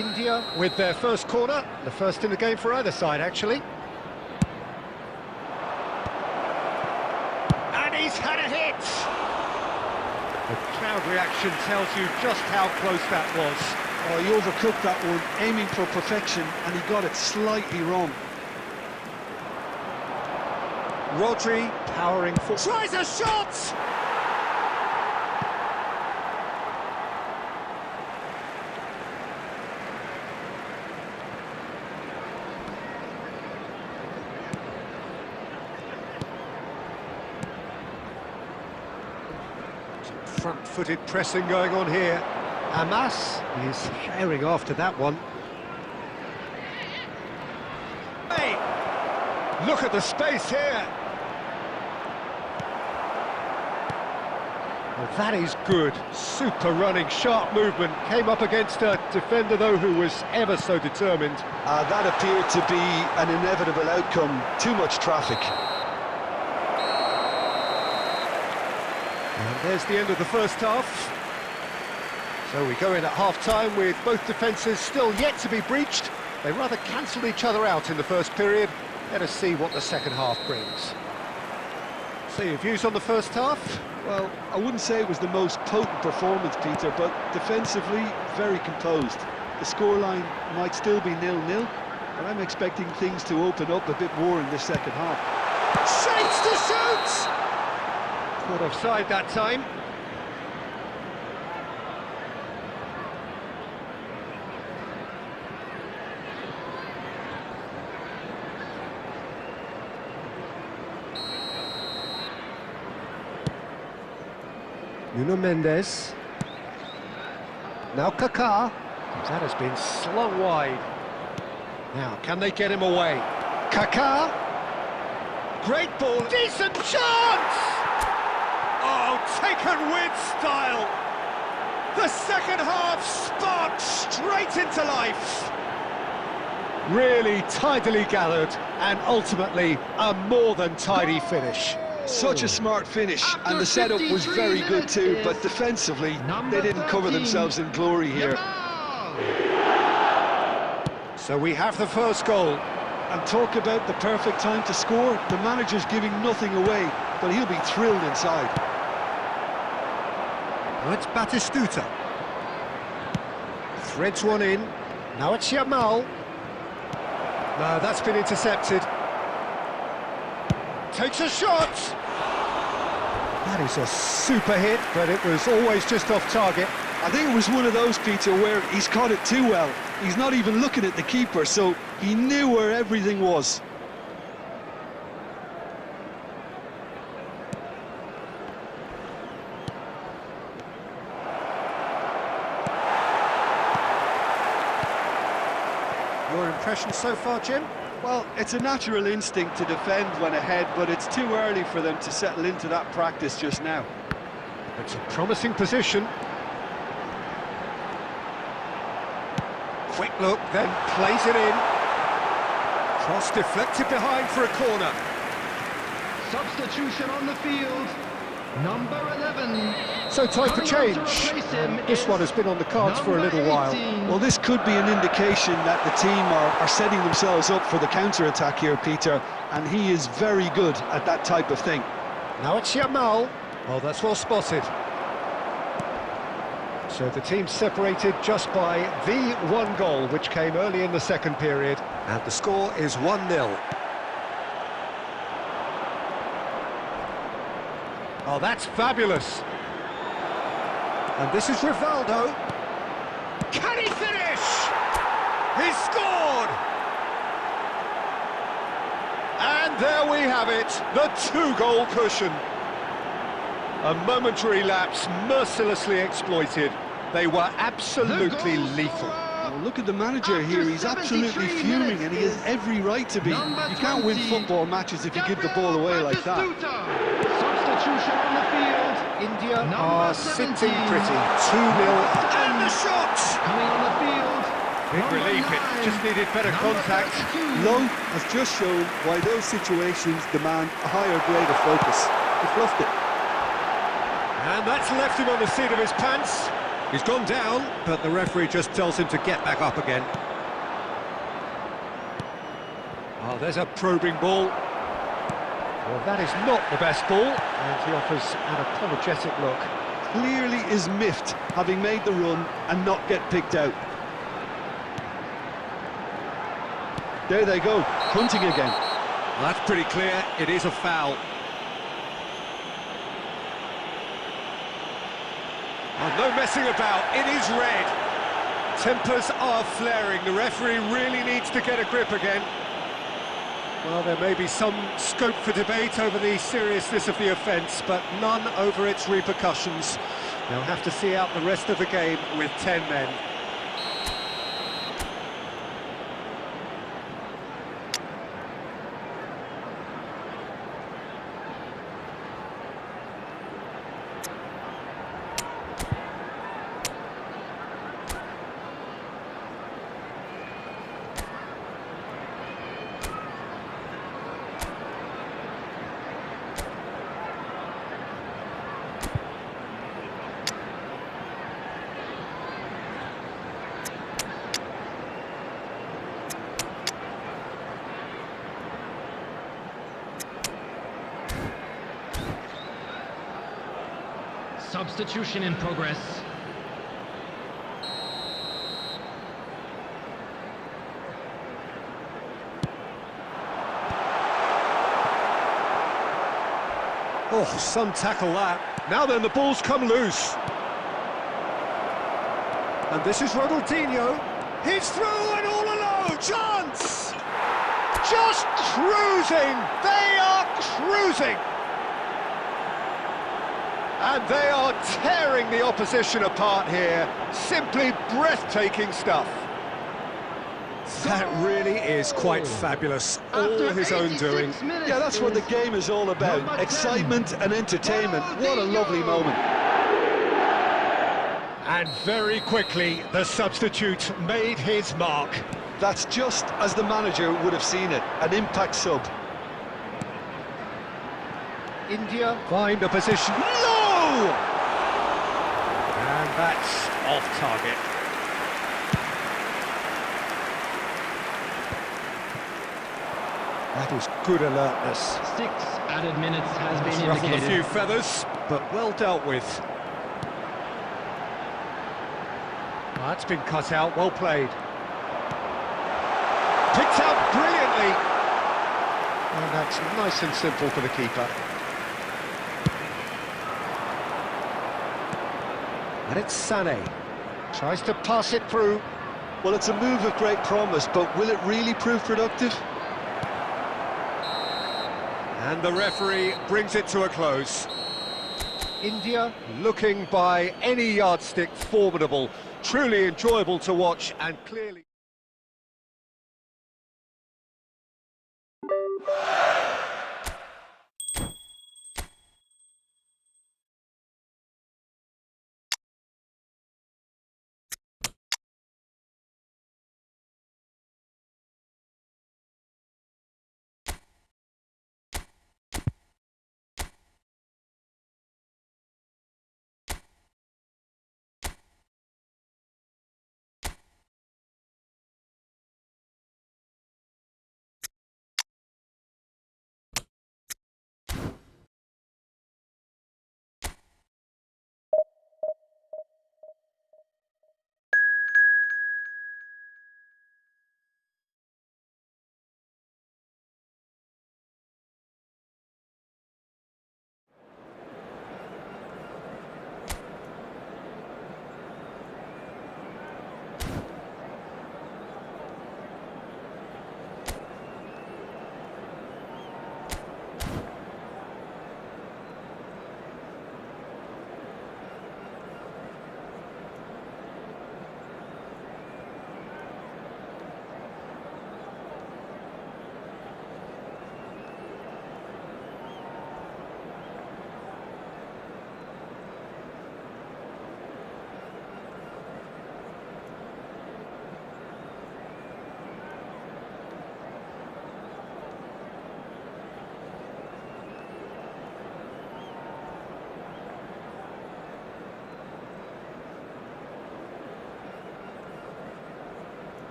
India with their first corner, the first in the game for either side, actually. And he's had a hit! The crowd reaction tells you just how close that was. Oh, he overcooked that one, aiming for perfection, and he got it slightly wrong. Rodri powering forward. Tries a shot! Front-footed pressing going on here. Hamas is herring after that one. Hey! Look at the space here! Well, that is good. Super running, sharp movement. Came up against a defender, though, who was ever so determined. That appeared to be an inevitable outcome. Too much traffic. And there's the end of the first half. So we go in at half-time with both defences still yet to be breached. They rather cancelled each other out in the first period. Let us see what the second half brings. So your views on the first half? Well, I wouldn't say it was the most potent performance, Peter, but defensively, very composed. The scoreline might still be 0-0, but I'm expecting things to open up a bit more in the second half. Shapes to shoot! Caught offside that time. Nuno Mendes. Now Kaká. That has been slung wide. Now, can they get him away? Kaká. Great ball. Decent chance! Oh, taken with style. The second half sparked straight into life. Really tidily gathered and ultimately a more than tidy finish. Such a smart finish, and the setup was very good too, but defensively, they didn't cover themselves in glory here. So we have the first goal. And talk about the perfect time to score. The manager's giving nothing away, but he'll be thrilled inside. Now it's Batistuta. Threads one in. Now it's Yamal. No, that's been intercepted. Takes a shot! That is a super hit, but it was always just off target. I think it was one of those, Peter, where he's caught it too well. He's not even looking at the keeper, so he knew where everything was. Your impression so far, Jim? Well, it's a natural instinct to defend when ahead, but it's too early for them to settle into that practice just now. It's a promising position. Quick look, then plays it in. Cross deflected behind for a corner. Substitution on the field. Number 11. So time for change. This one has been on the cards for a little while. Well, this could be an indication that the team are setting themselves up for the counter-attack here, Peter, and he is very good at that type of thing. Now it's Yamal. Oh, that's well spotted. So the team separated just by the one goal, which came early in the second period, and the score is 1-0. Oh, that's fabulous. And this is Rivaldo. Can he finish? He scored! And there we have it, the two-goal cushion. A momentary lapse mercilessly exploited. They were absolutely lethal. Well, look at the manager here, he's absolutely fuming and he has every right to be. You can't win football matches if you give the ball away like that. Substitution on the field. India are sitting pretty. 2-0 and the shot! Coming on the field. Big relief, it just needed better contact. Lowe has just shown why those situations demand a higher grade of focus. He fluffed it. And that's left him on the seat of his pants. He's gone down, but the referee just tells him to get back up again. Oh, there's a probing ball. Well, that is not the best ball, and he offers an apologetic look. Clearly is miffed, having made the run and not get picked out. There they go, hunting again. Well, that's pretty clear, it is a foul. Oh, no messing about, it is red. Tempers are flaring, the referee really needs to get a grip again. Well, there may be some scope for debate over the seriousness of the offence, but none over its repercussions. They'll have to see out the rest of the game with 10 men. Substitution in progress. Oh, some tackle that. Now then, the ball's come loose. And this is Ronaldinho. He's through and all alone. Chance! Just cruising. They are cruising. And they are tearing the opposition apart here. Simply breathtaking stuff. That really is quite fabulous. All his own doing. Yeah, that's what the game is all about. Excitement and entertainment. What a lovely moment. And very quickly, the substitute made his mark. That's just as the manager would have seen it. An impact sub. India find a position. No! And that's off target. That is good alertness. 6 added minutes has been Ruffled indicated. a few feathers, but well dealt with. Well, that's been cut out, well played. Picked out brilliantly. And that's nice and simple for the keeper. And it's Sané. Tries to pass it through. Well, it's a move of great promise, but will it really prove productive? And the referee brings it to a close. India looking by any yardstick formidable. Truly enjoyable to watch and clearly...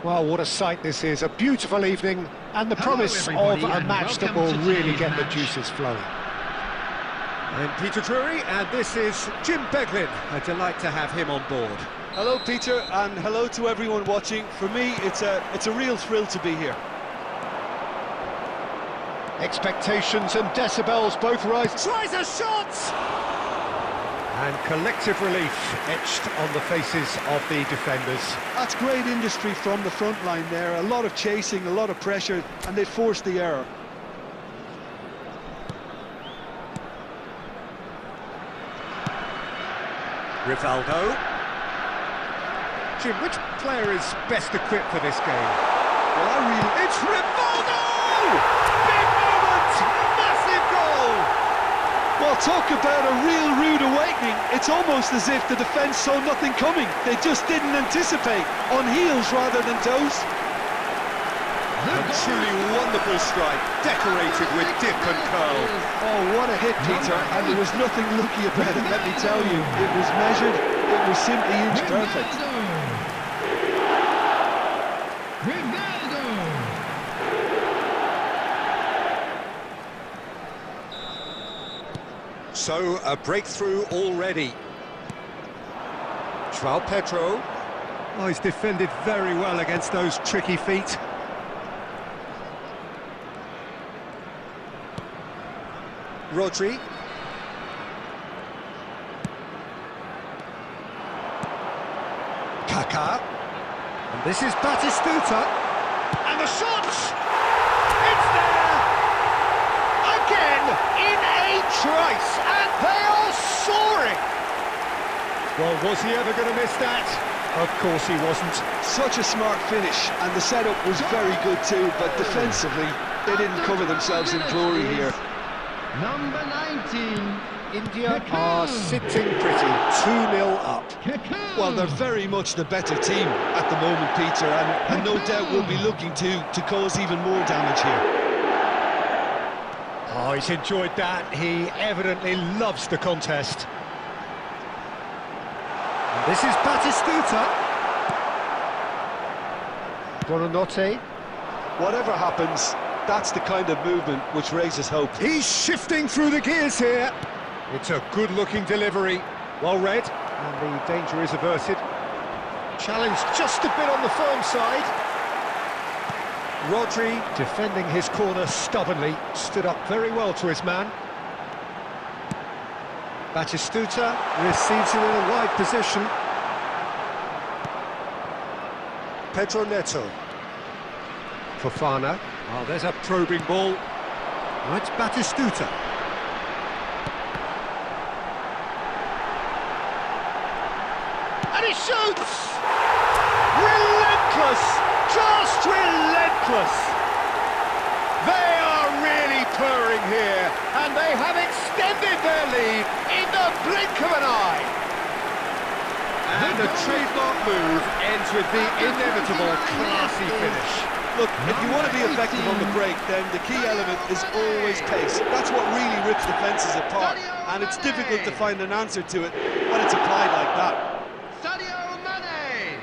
Well, what a sight this is. A beautiful evening and the Hello, promise of everybody, a and match that welcome will to really today's get the match. juices flowing. I'm Peter Drury, and this is Jim Beglin. A delight to have him on board. Hello, Peter, and hello to everyone watching. For me, it's a real thrill to be here. Expectations and decibels both rise. Tries a shot! And collective relief etched on the faces of the defenders. That's great industry from the front line there. A lot of chasing, a lot of pressure, and they forced the error. Rivaldo. Jim, which player is best equipped for this game? Well, It's Rivaldo! Big moment! Massive goal! Well, talk about a real rude awakening. It's almost as if the defence saw nothing coming. They just didn't anticipate. On heels rather than toes. A truly wonderful strike, decorated with dip and curl. Oh, what a hit, Peter. And there was nothing lucky about it, let me tell you. It was measured. It was simply inch perfect. Rivaldo. So, a breakthrough already. João Pedro. Oh, he's defended very well against those tricky feet. Rodri. Kaká. And this is Batistuta. And the shot! It's there! Again, in a trice, and they are soaring! Well, was he ever going to miss that? Of course he wasn't. Such a smart finish, and the setup was very good too, but defensively, they didn't cover themselves in glory here. Number 19. India are sitting pretty, 2-0 up. Well, they're very much the better team at the moment, Peter, and no doubt will be looking to cause even more damage here. Oh, he's enjoyed that. He evidently loves the contest. And this is Batistuta. Buonanotte. Whatever happens, that's the kind of movement which raises hope. He's shifting through the gears here. It's a good-looking delivery. Well read, and the danger is averted. Challenged just a bit on the firm side. Rodri, defending his corner stubbornly, stood up very well to his man. Batistuta receives him in a wide position. Pedro Neto. Fofana. Oh, there's a probing ball. Oh, it's Batistuta. And he shoots! Relentless! Just relentless! They are really purring here, and they have extended their lead in the blink of an eye. And the trademark move ends with the inevitable classy finish. Look, if you want to be effective on the break, then the key element is always pace. That's what really rips defences apart, and it's difficult to find an answer to it when it's applied like that. Sadio Mane.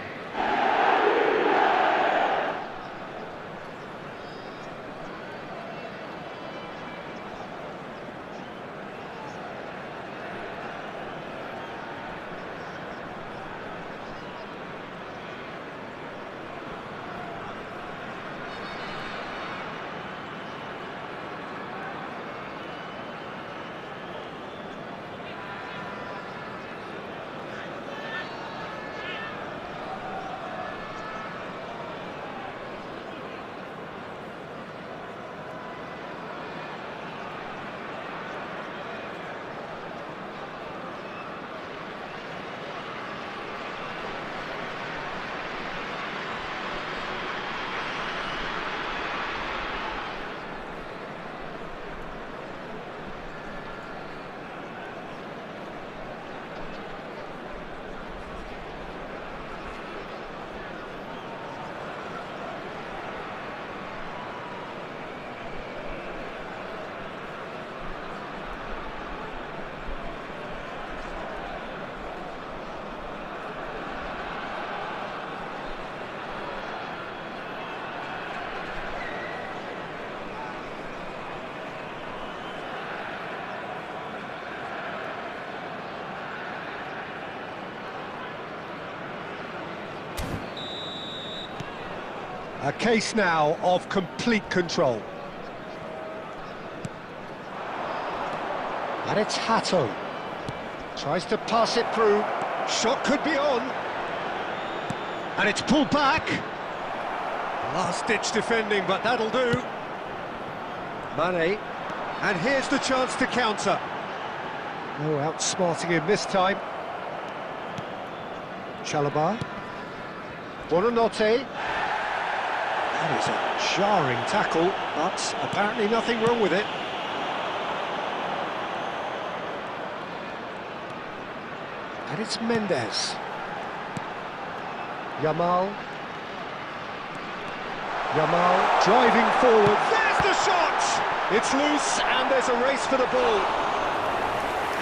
A case now of complete control. And it's Hatto. Tries to pass it through. Shot could be on. And it's pulled back. Last-ditch defending, but that'll do. Mane. And here's the chance to counter. Oh, outsmarting him this time. Chalobah. Buonanotte. That is a jarring tackle, but apparently nothing wrong with it. And it's Mendes. Yamal driving forward. There's the shot! It's loose and there's a race for the ball.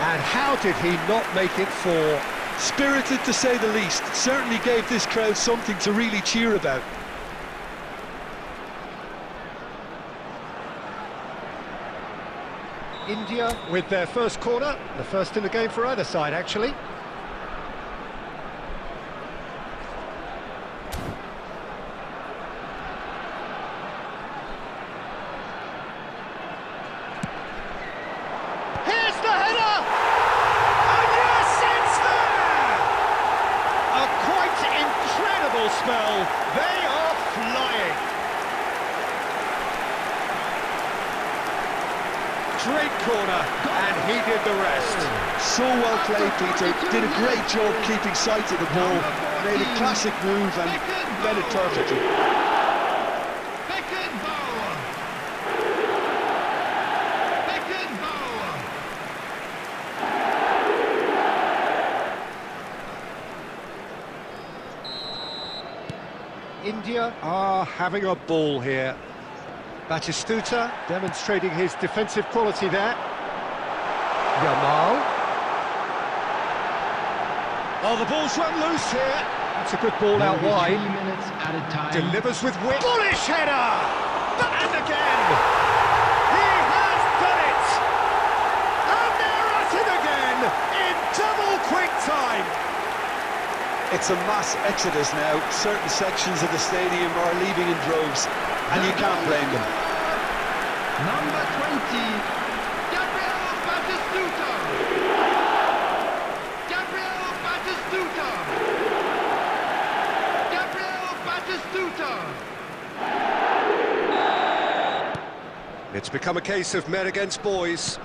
And how did he not make it four? Spirited to say the least. Certainly gave this crowd something to really cheer about. India with their first corner, the first in the game for either side actually. Here's the header! And yes, it's there! A quite incredible spell. They are flying. Great corner, and he did the rest. So well played, Peter. Did a great job keeping sight of the ball. Made a classic move and led it perfectly. India are having a ball here. Batistuta demonstrating his defensive quality there. Yamal. Oh, the ball's run loose here. That's a good ball out wide. 3 minutes at a time. Delivers with wit. Bullish header! And again! He has done it! And they're at it again in double quick time! It's a mass exodus now. Certain sections of the stadium are leaving in droves, and you can't blame them. Number 20, Gabriel Batistuta. Gabriel Batistuta. Gabriel Batistuta. It's become a case of men against boys.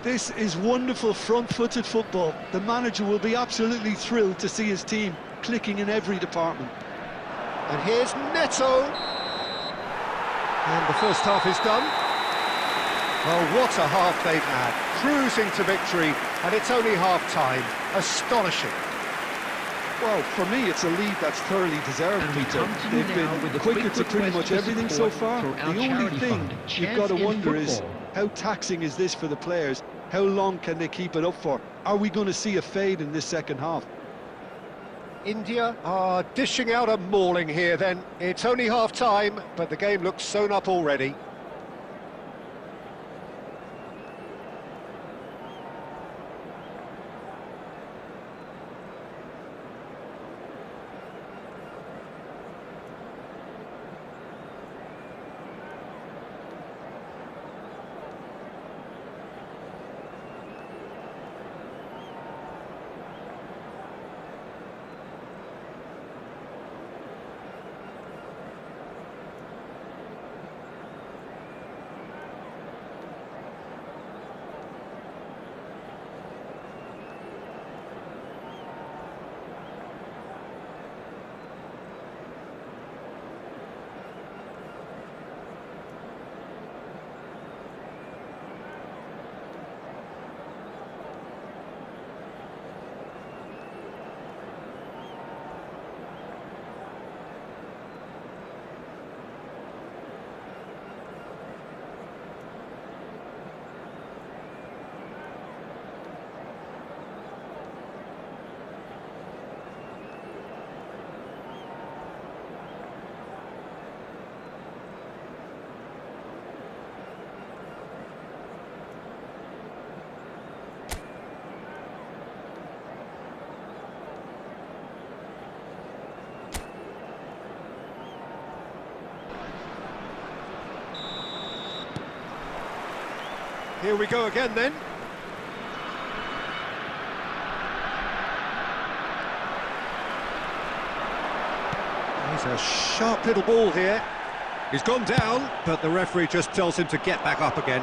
This is wonderful front-footed football. The manager will be absolutely thrilled to see his team clicking in every department. And here's Neto. And the first half is done. Oh, what a half they've had. Cruising to victory, and it's only half-time. Astonishing. Well, for me, it's a lead that's thoroughly deserved, And we Peter. come to you They've now been with a quicker quick to pretty request much for everything so support far. for our The only charity thing fund, you've got to Chance in wonder is, Football. how taxing is this for the players? How long can they keep it up for? Are we going to see a fade in this second half? India are dishing out a mauling here then. It's only half-time, but the game looks sewn up already. Here we go again then. He's a sharp little ball here. He's gone down, but the referee just tells him to get back up again.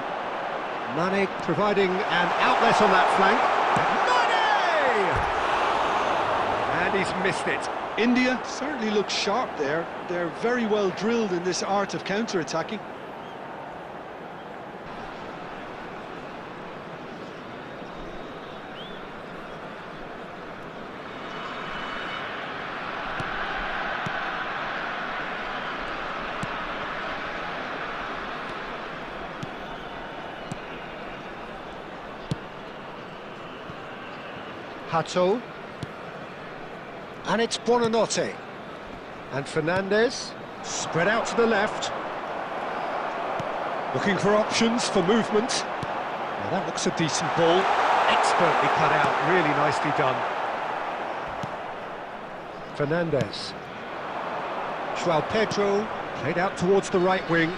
Mane providing an outlet on that flank. Mane! And he's missed it. India certainly looks sharp there. They're very well drilled in this art of counter-attacking. Hato. And it's Buonanotte. And Fernandez, spread out to the left. Looking for options for movement. Now that looks a decent ball. Expertly cut out, really nicely done. Fernandez. João Pedro, played out towards the right wing.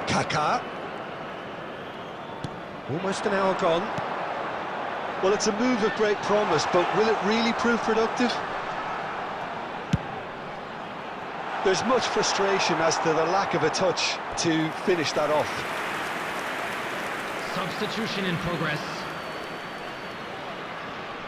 Kaká. Almost an hour gone. Well, it's a move of great promise, but will it really prove productive? There's much frustration as to the lack of a touch to finish that off. Substitution in progress.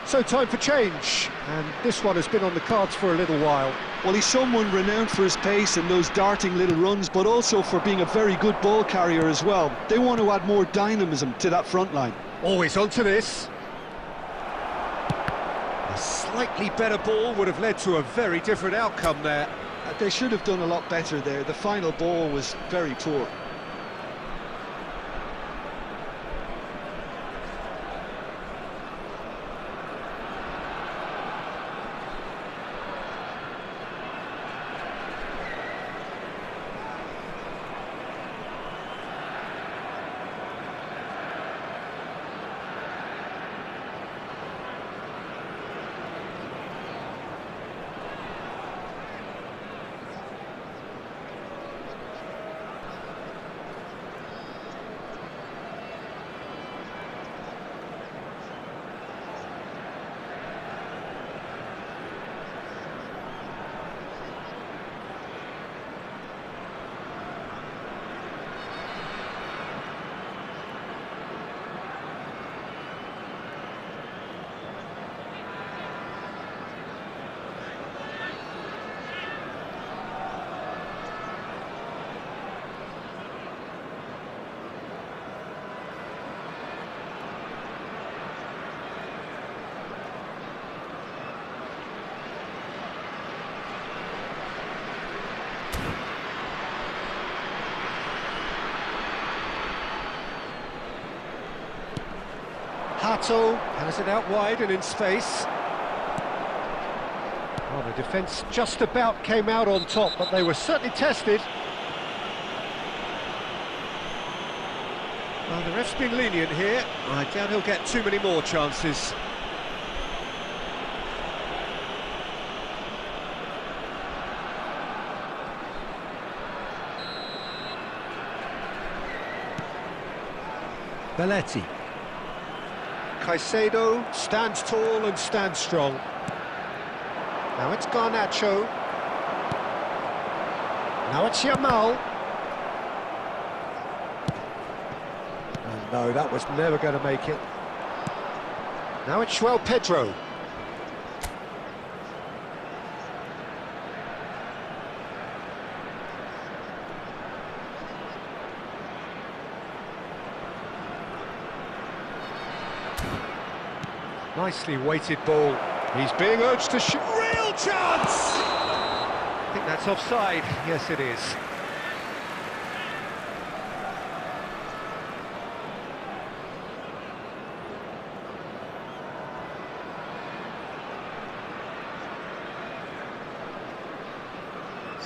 So time for change, and this one has been on the cards for a little while. Well, he's someone renowned for his pace and those darting little runs, but also for being a very good ball carrier as well. They want to add more dynamism to that front line. Always onto this. A slightly better ball would have led to a very different outcome there. They should have done a lot better there. The final ball was very poor. Hato has it out wide and in space. Well, the defence just about came out on top, but they were certainly tested. Well, the ref's been lenient here. I doubt he'll get too many more chances. Belletti. Caicedo stands tall and stands strong. Now it's Garnacho. Now it's Yamal. No, that was never going to make it. Now it's João Pedro. Nicely weighted ball. He's being urged to shoot. Real chance! I think that's offside. Yes, it is.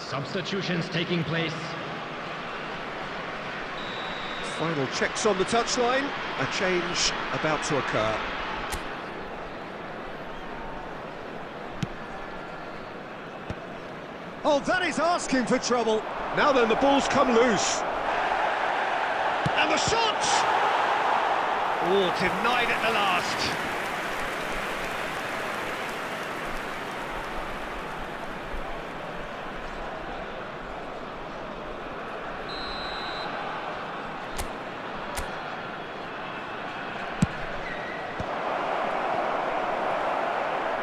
Substitutions taking place. Final checks on the touchline. A change about to occur. Oh, that is asking for trouble. Now then, the ball's come loose. And the shot! Oh, denied at the last.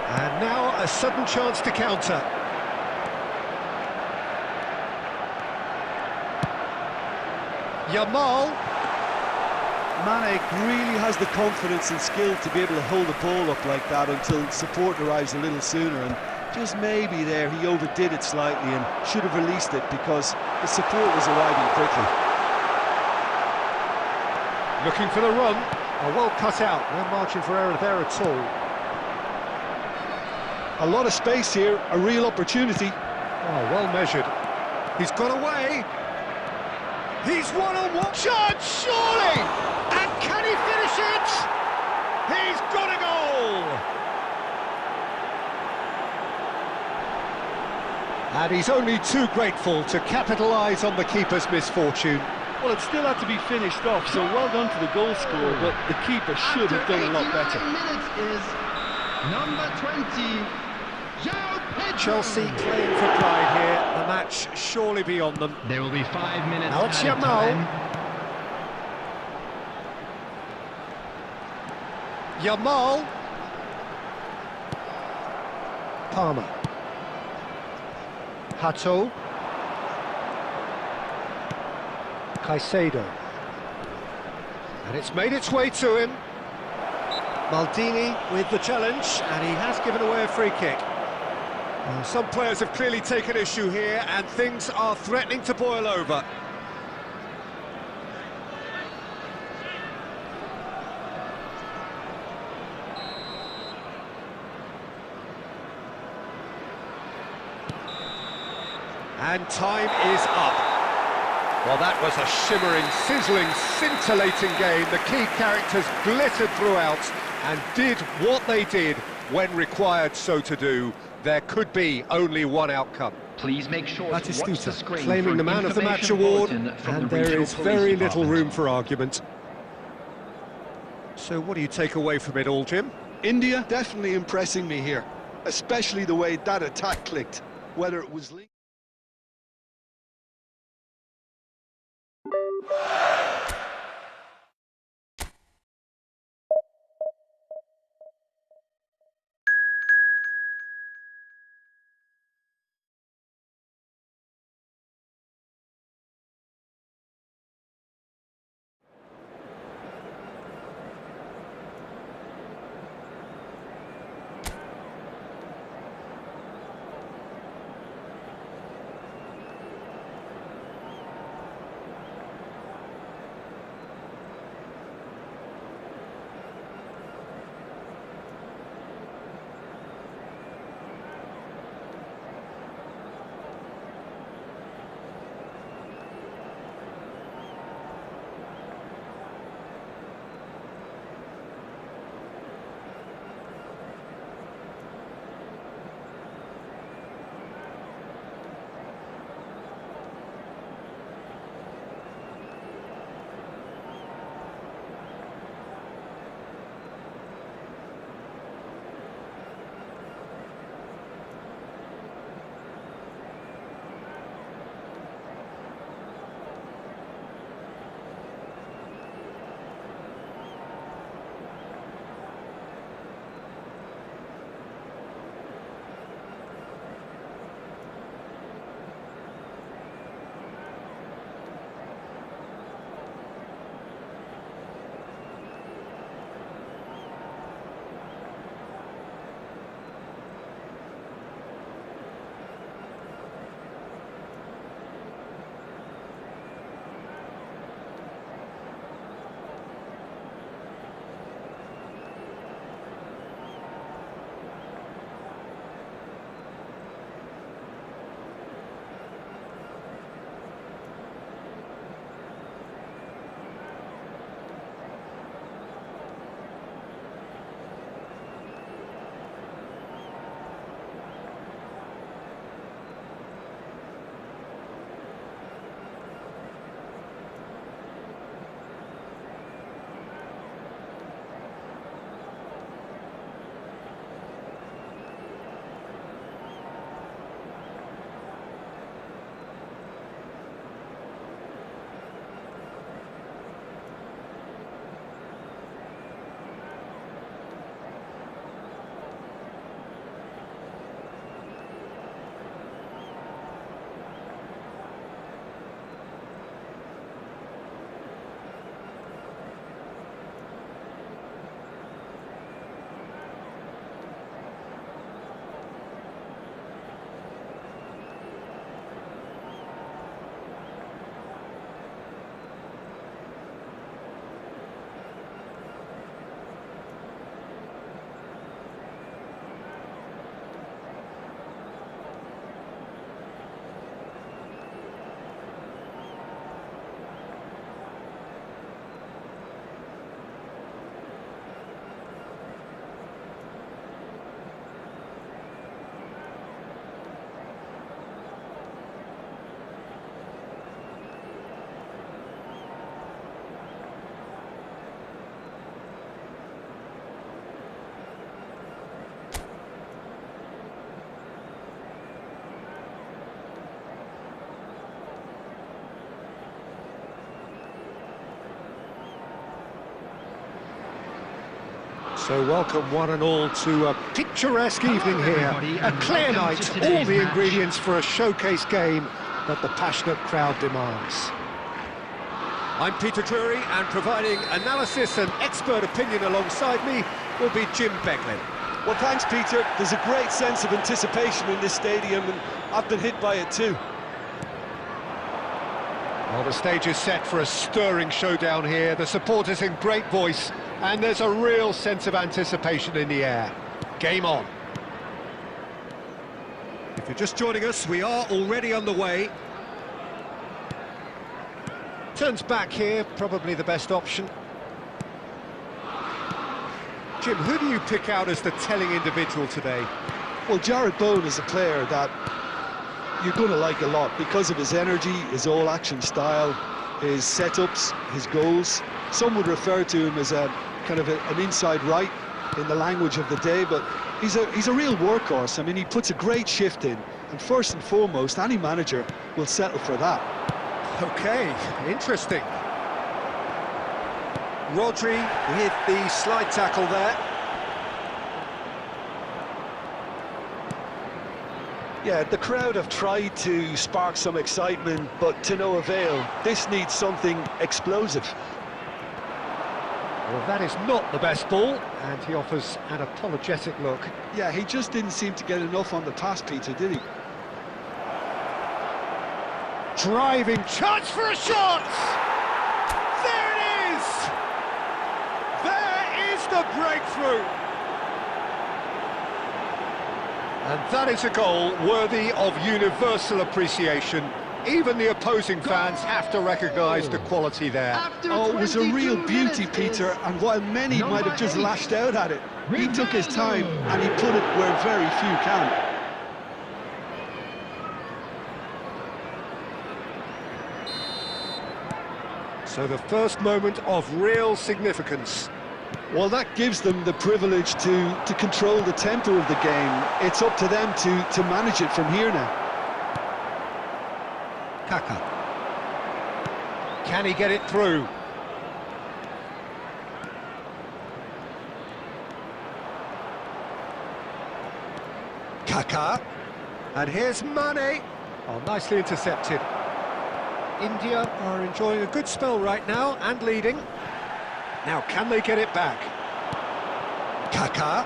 And now a sudden chance to counter. Yamal. Mane really has the confidence and skill to be able to hold the ball up like that until support arrives a little sooner, and just maybe there he overdid it slightly and should have released it because the support was arriving quickly. Looking for the run. Oh, well cut out. No margin for error there at all. A lot of space here, a real opportunity. Oh, well measured. He's got away. He's one-on-one. Shot, surely! And can he finish it? He's got a goal! And he's only too grateful to capitalise on the keeper's misfortune. Well, it still had to be finished off, so well done to the goal scorer, but the keeper should have done a lot better. Minutes is number 20, João Pedro. Chelsea playing for pride here. The match surely beyond them. There will be 5 minutes Now it's added Yamal. time. Yamal. Palmer. Hato. Caicedo. And it's made its way to him. Maldini with the challenge, and he has given away a free kick. Some players have clearly taken issue here, and things are threatening to boil over. And time is up. Well, that was a shimmering, sizzling, scintillating game. The key characters glittered throughout and did what they did when required so to do. There could be only one outcome. Please make sure to watch the screen claiming the Man of the Match award, and there is very little room for argument. So what do you take away from it all, Jim? India definitely impressing me here, especially the way that attack clicked, whether it was linked. So welcome one and all to a picturesque evening here. A clear night, all the ingredients for a showcase game that the passionate crowd demands. I'm Peter Drury, and providing analysis and expert opinion alongside me will be Jim Beglin. Well, thanks, Peter. There's a great sense of anticipation in this stadium, and I've been hit by it too. Well, the stage is set for a stirring showdown here. The supporters in great voice, and there's a real sense of anticipation in the air. Game on. If you're just joining us, we are already underway. Turns back here, probably the best option. Jim, who do you pick out as the telling individual today? Well, Jarrod Bowen is a player that you're going to like a lot because of his energy, his all-action style, his setups, his goals. Some would refer to him as a kind of an inside right in the language of the day, but he's a real workhorse. I mean, he puts a great shift in, and first and foremost, any manager will settle for that. Okay, interesting. Rodri with the slide tackle there. Yeah, the crowd have tried to spark some excitement, but to no avail. This needs something explosive. Well, that is not the best ball, and he offers an apologetic look. Yeah, he just didn't seem to get enough on the pass, Peter, did he? Driving chance for a shot! There it is! There is the breakthrough! And that is a goal worthy of universal appreciation. Even the opposing fans have to recognise the quality there. Oh, it was a real beauty, Peter, and while many might have just lashed out at it, he took his time and he put it where very few can. So the first moment of real significance. Well, that gives them the privilege to control the tempo of the game. It's up to them to manage it from here now. Kaka. Can he get it through? Kaka. And here's Mane. Oh, nicely intercepted. India are enjoying a good spell right now and leading. Now, can they get it back? Kaka.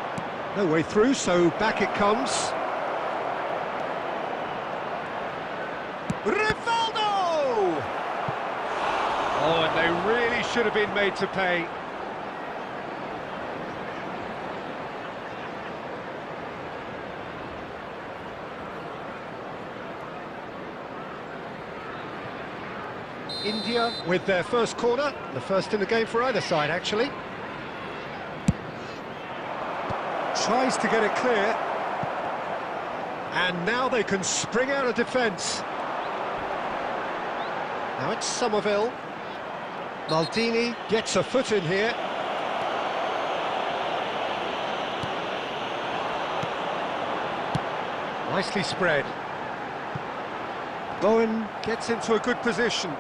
No way through, so back it comes. Rivaldo! Oh, and they really should have been made to pay. India with their first corner, the first in the game for either side, actually. Tries to get it clear. And now they can spring out of defence. Now it's Somerville. Maldini gets a foot in here. Nicely spread. Bowen gets into a good position.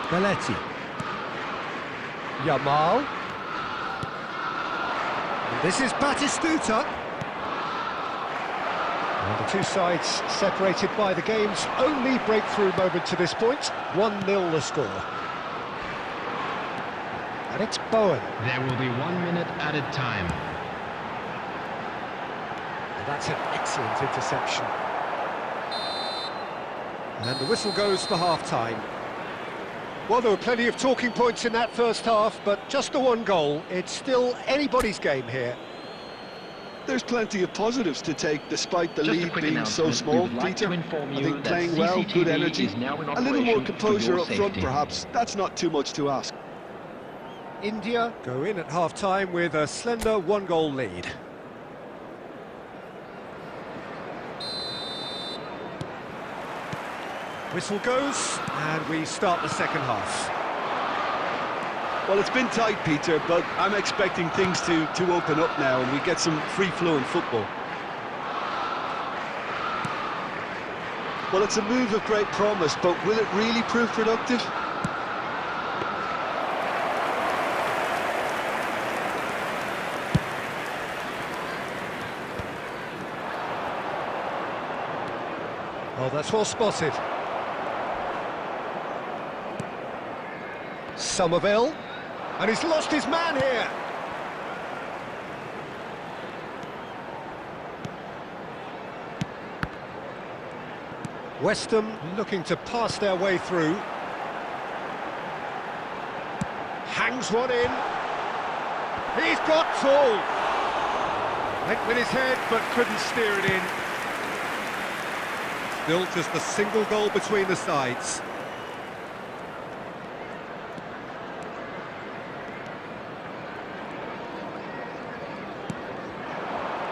Belletti. Yamal. And this is Batistuta. And the two sides separated by the game's only breakthrough moment to this point. 1-0 the score. And it's Bowen. There will be 1 minute added time. And that's an excellent interception. And the whistle goes for half-time. Well, there were plenty of talking points in that first half, but just the one goal. It's still anybody's game here. There's plenty of positives to take, despite the lead being so small, Peter. I think playing well, good energy, a little more composure up front, perhaps. That's not too much to ask. India go in at half-time with a slender 1-goal lead. Whistle goes, and we start the second half. Well, it's been tight, Peter, but I'm expecting things to open up now and we get some free-flowing football. Well, it's a move of great promise, but will it really prove productive? Oh, that's well spotted. Somerville, and he's lost his man here. West Ham looking to pass their way through. Hangs one in. He's got tall. Went with his head, but couldn't steer it in. Still just a single goal between the sides.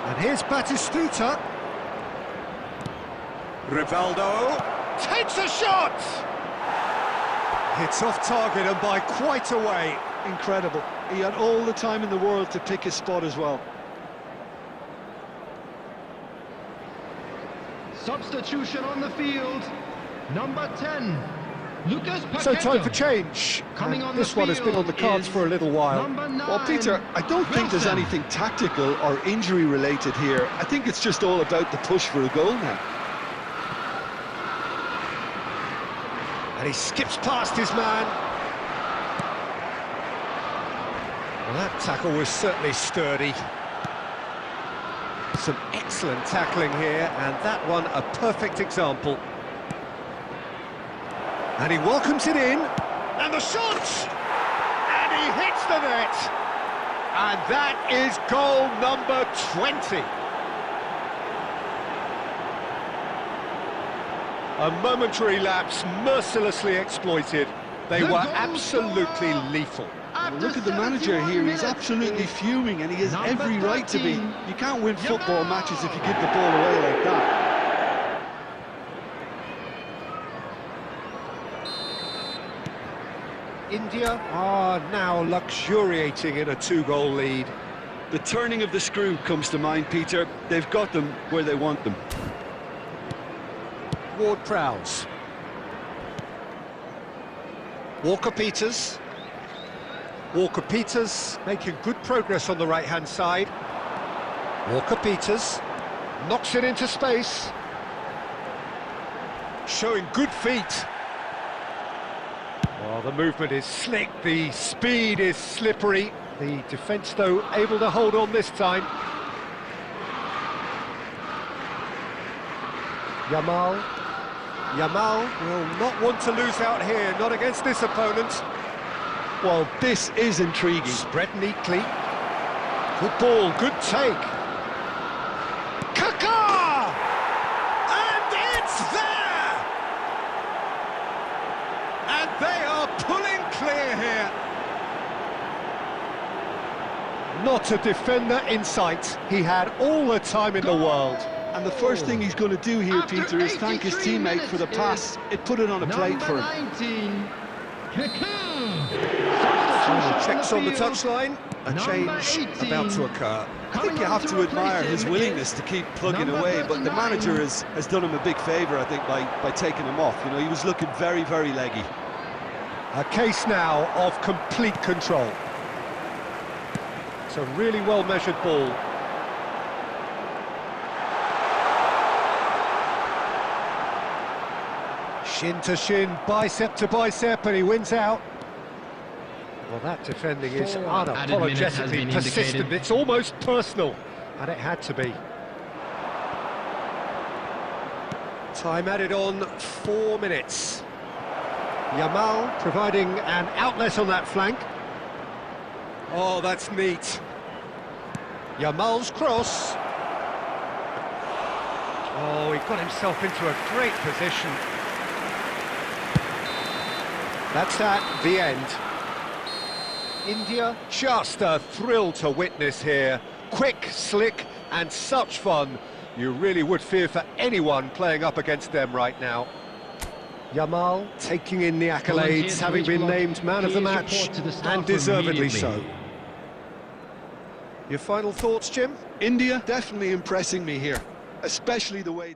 And here's Batistuta. Rivaldo takes a shot! Hits off target and by quite a way. Incredible. He had all the time in the world to pick his spot as well. Substitution on the field. Number 10, Lucas Paqueta. So time for change. Coming And on this the one has been on the field cards is for a little while. Number 9, Well, Peter, I don't think there's Wilson. anything tactical or injury related here. I think it's just all about the push for a goal now. And he skips past his man. Well, that tackle was certainly sturdy. Some excellent tackling here, and that one a perfect example. And he welcomes it in, and the shot! And he hits the net! And that is goal number 20. A momentary lapse mercilessly exploited. They The were goal absolutely scorer. lethal. Look at the manager here, he's absolutely fuming and he has Number every right to be. 13. You can't win football matches if you give the ball away like that. India are now luxuriating in a two-goal lead. The turning of the screw comes to mind, Peter. They've got them where they want them. Ward-Prowse. Walker-Peters. Walker-Peters making good progress on the right-hand side. Walker-Peters knocks it into space. Showing good feet. Well, the movement is slick, the speed is slippery. The defence, though, able to hold on this time. Yamal. Yamal will not want to lose out here, not against this opponent. Well, this is intriguing. Spread neatly. Good ball, good take. Kaká! And it's there! And they are pulling clear here. Not a defender in sight. He had all the time in the world. And the first thing he's going to do here, After Peter, is thank his 83 teammate for the minutes pass. It put it on a plate for him. Number 19, Kaká. Checks on the field. touchline. A Number change 18. about to occur. I think you have to admire his willingness to keep plugging number away, but the 39. manager has done him a big favour, I think, by taking him off. You know, he was looking very, very leggy. A case now of complete control. It's a really well-measured ball. Shin to shin, bicep to bicep, and he wins out. Well, that defending is 4 added minutes has unapologetically been persistent. indicated. It's almost personal, and it had to be. Time added on 4 minutes. Yamal providing an outlet on that flank. Oh, that's neat. Yamal's cross. Oh, he got himself into a great position. That's at the end. India, just a thrill to witness here. Quick, slick, and such fun. You really would fear for anyone playing up against them right now. Yamal taking in the accolades, having been named man of the match, and deservedly so. Your final thoughts, Jim? India definitely impressing me here, especially the way...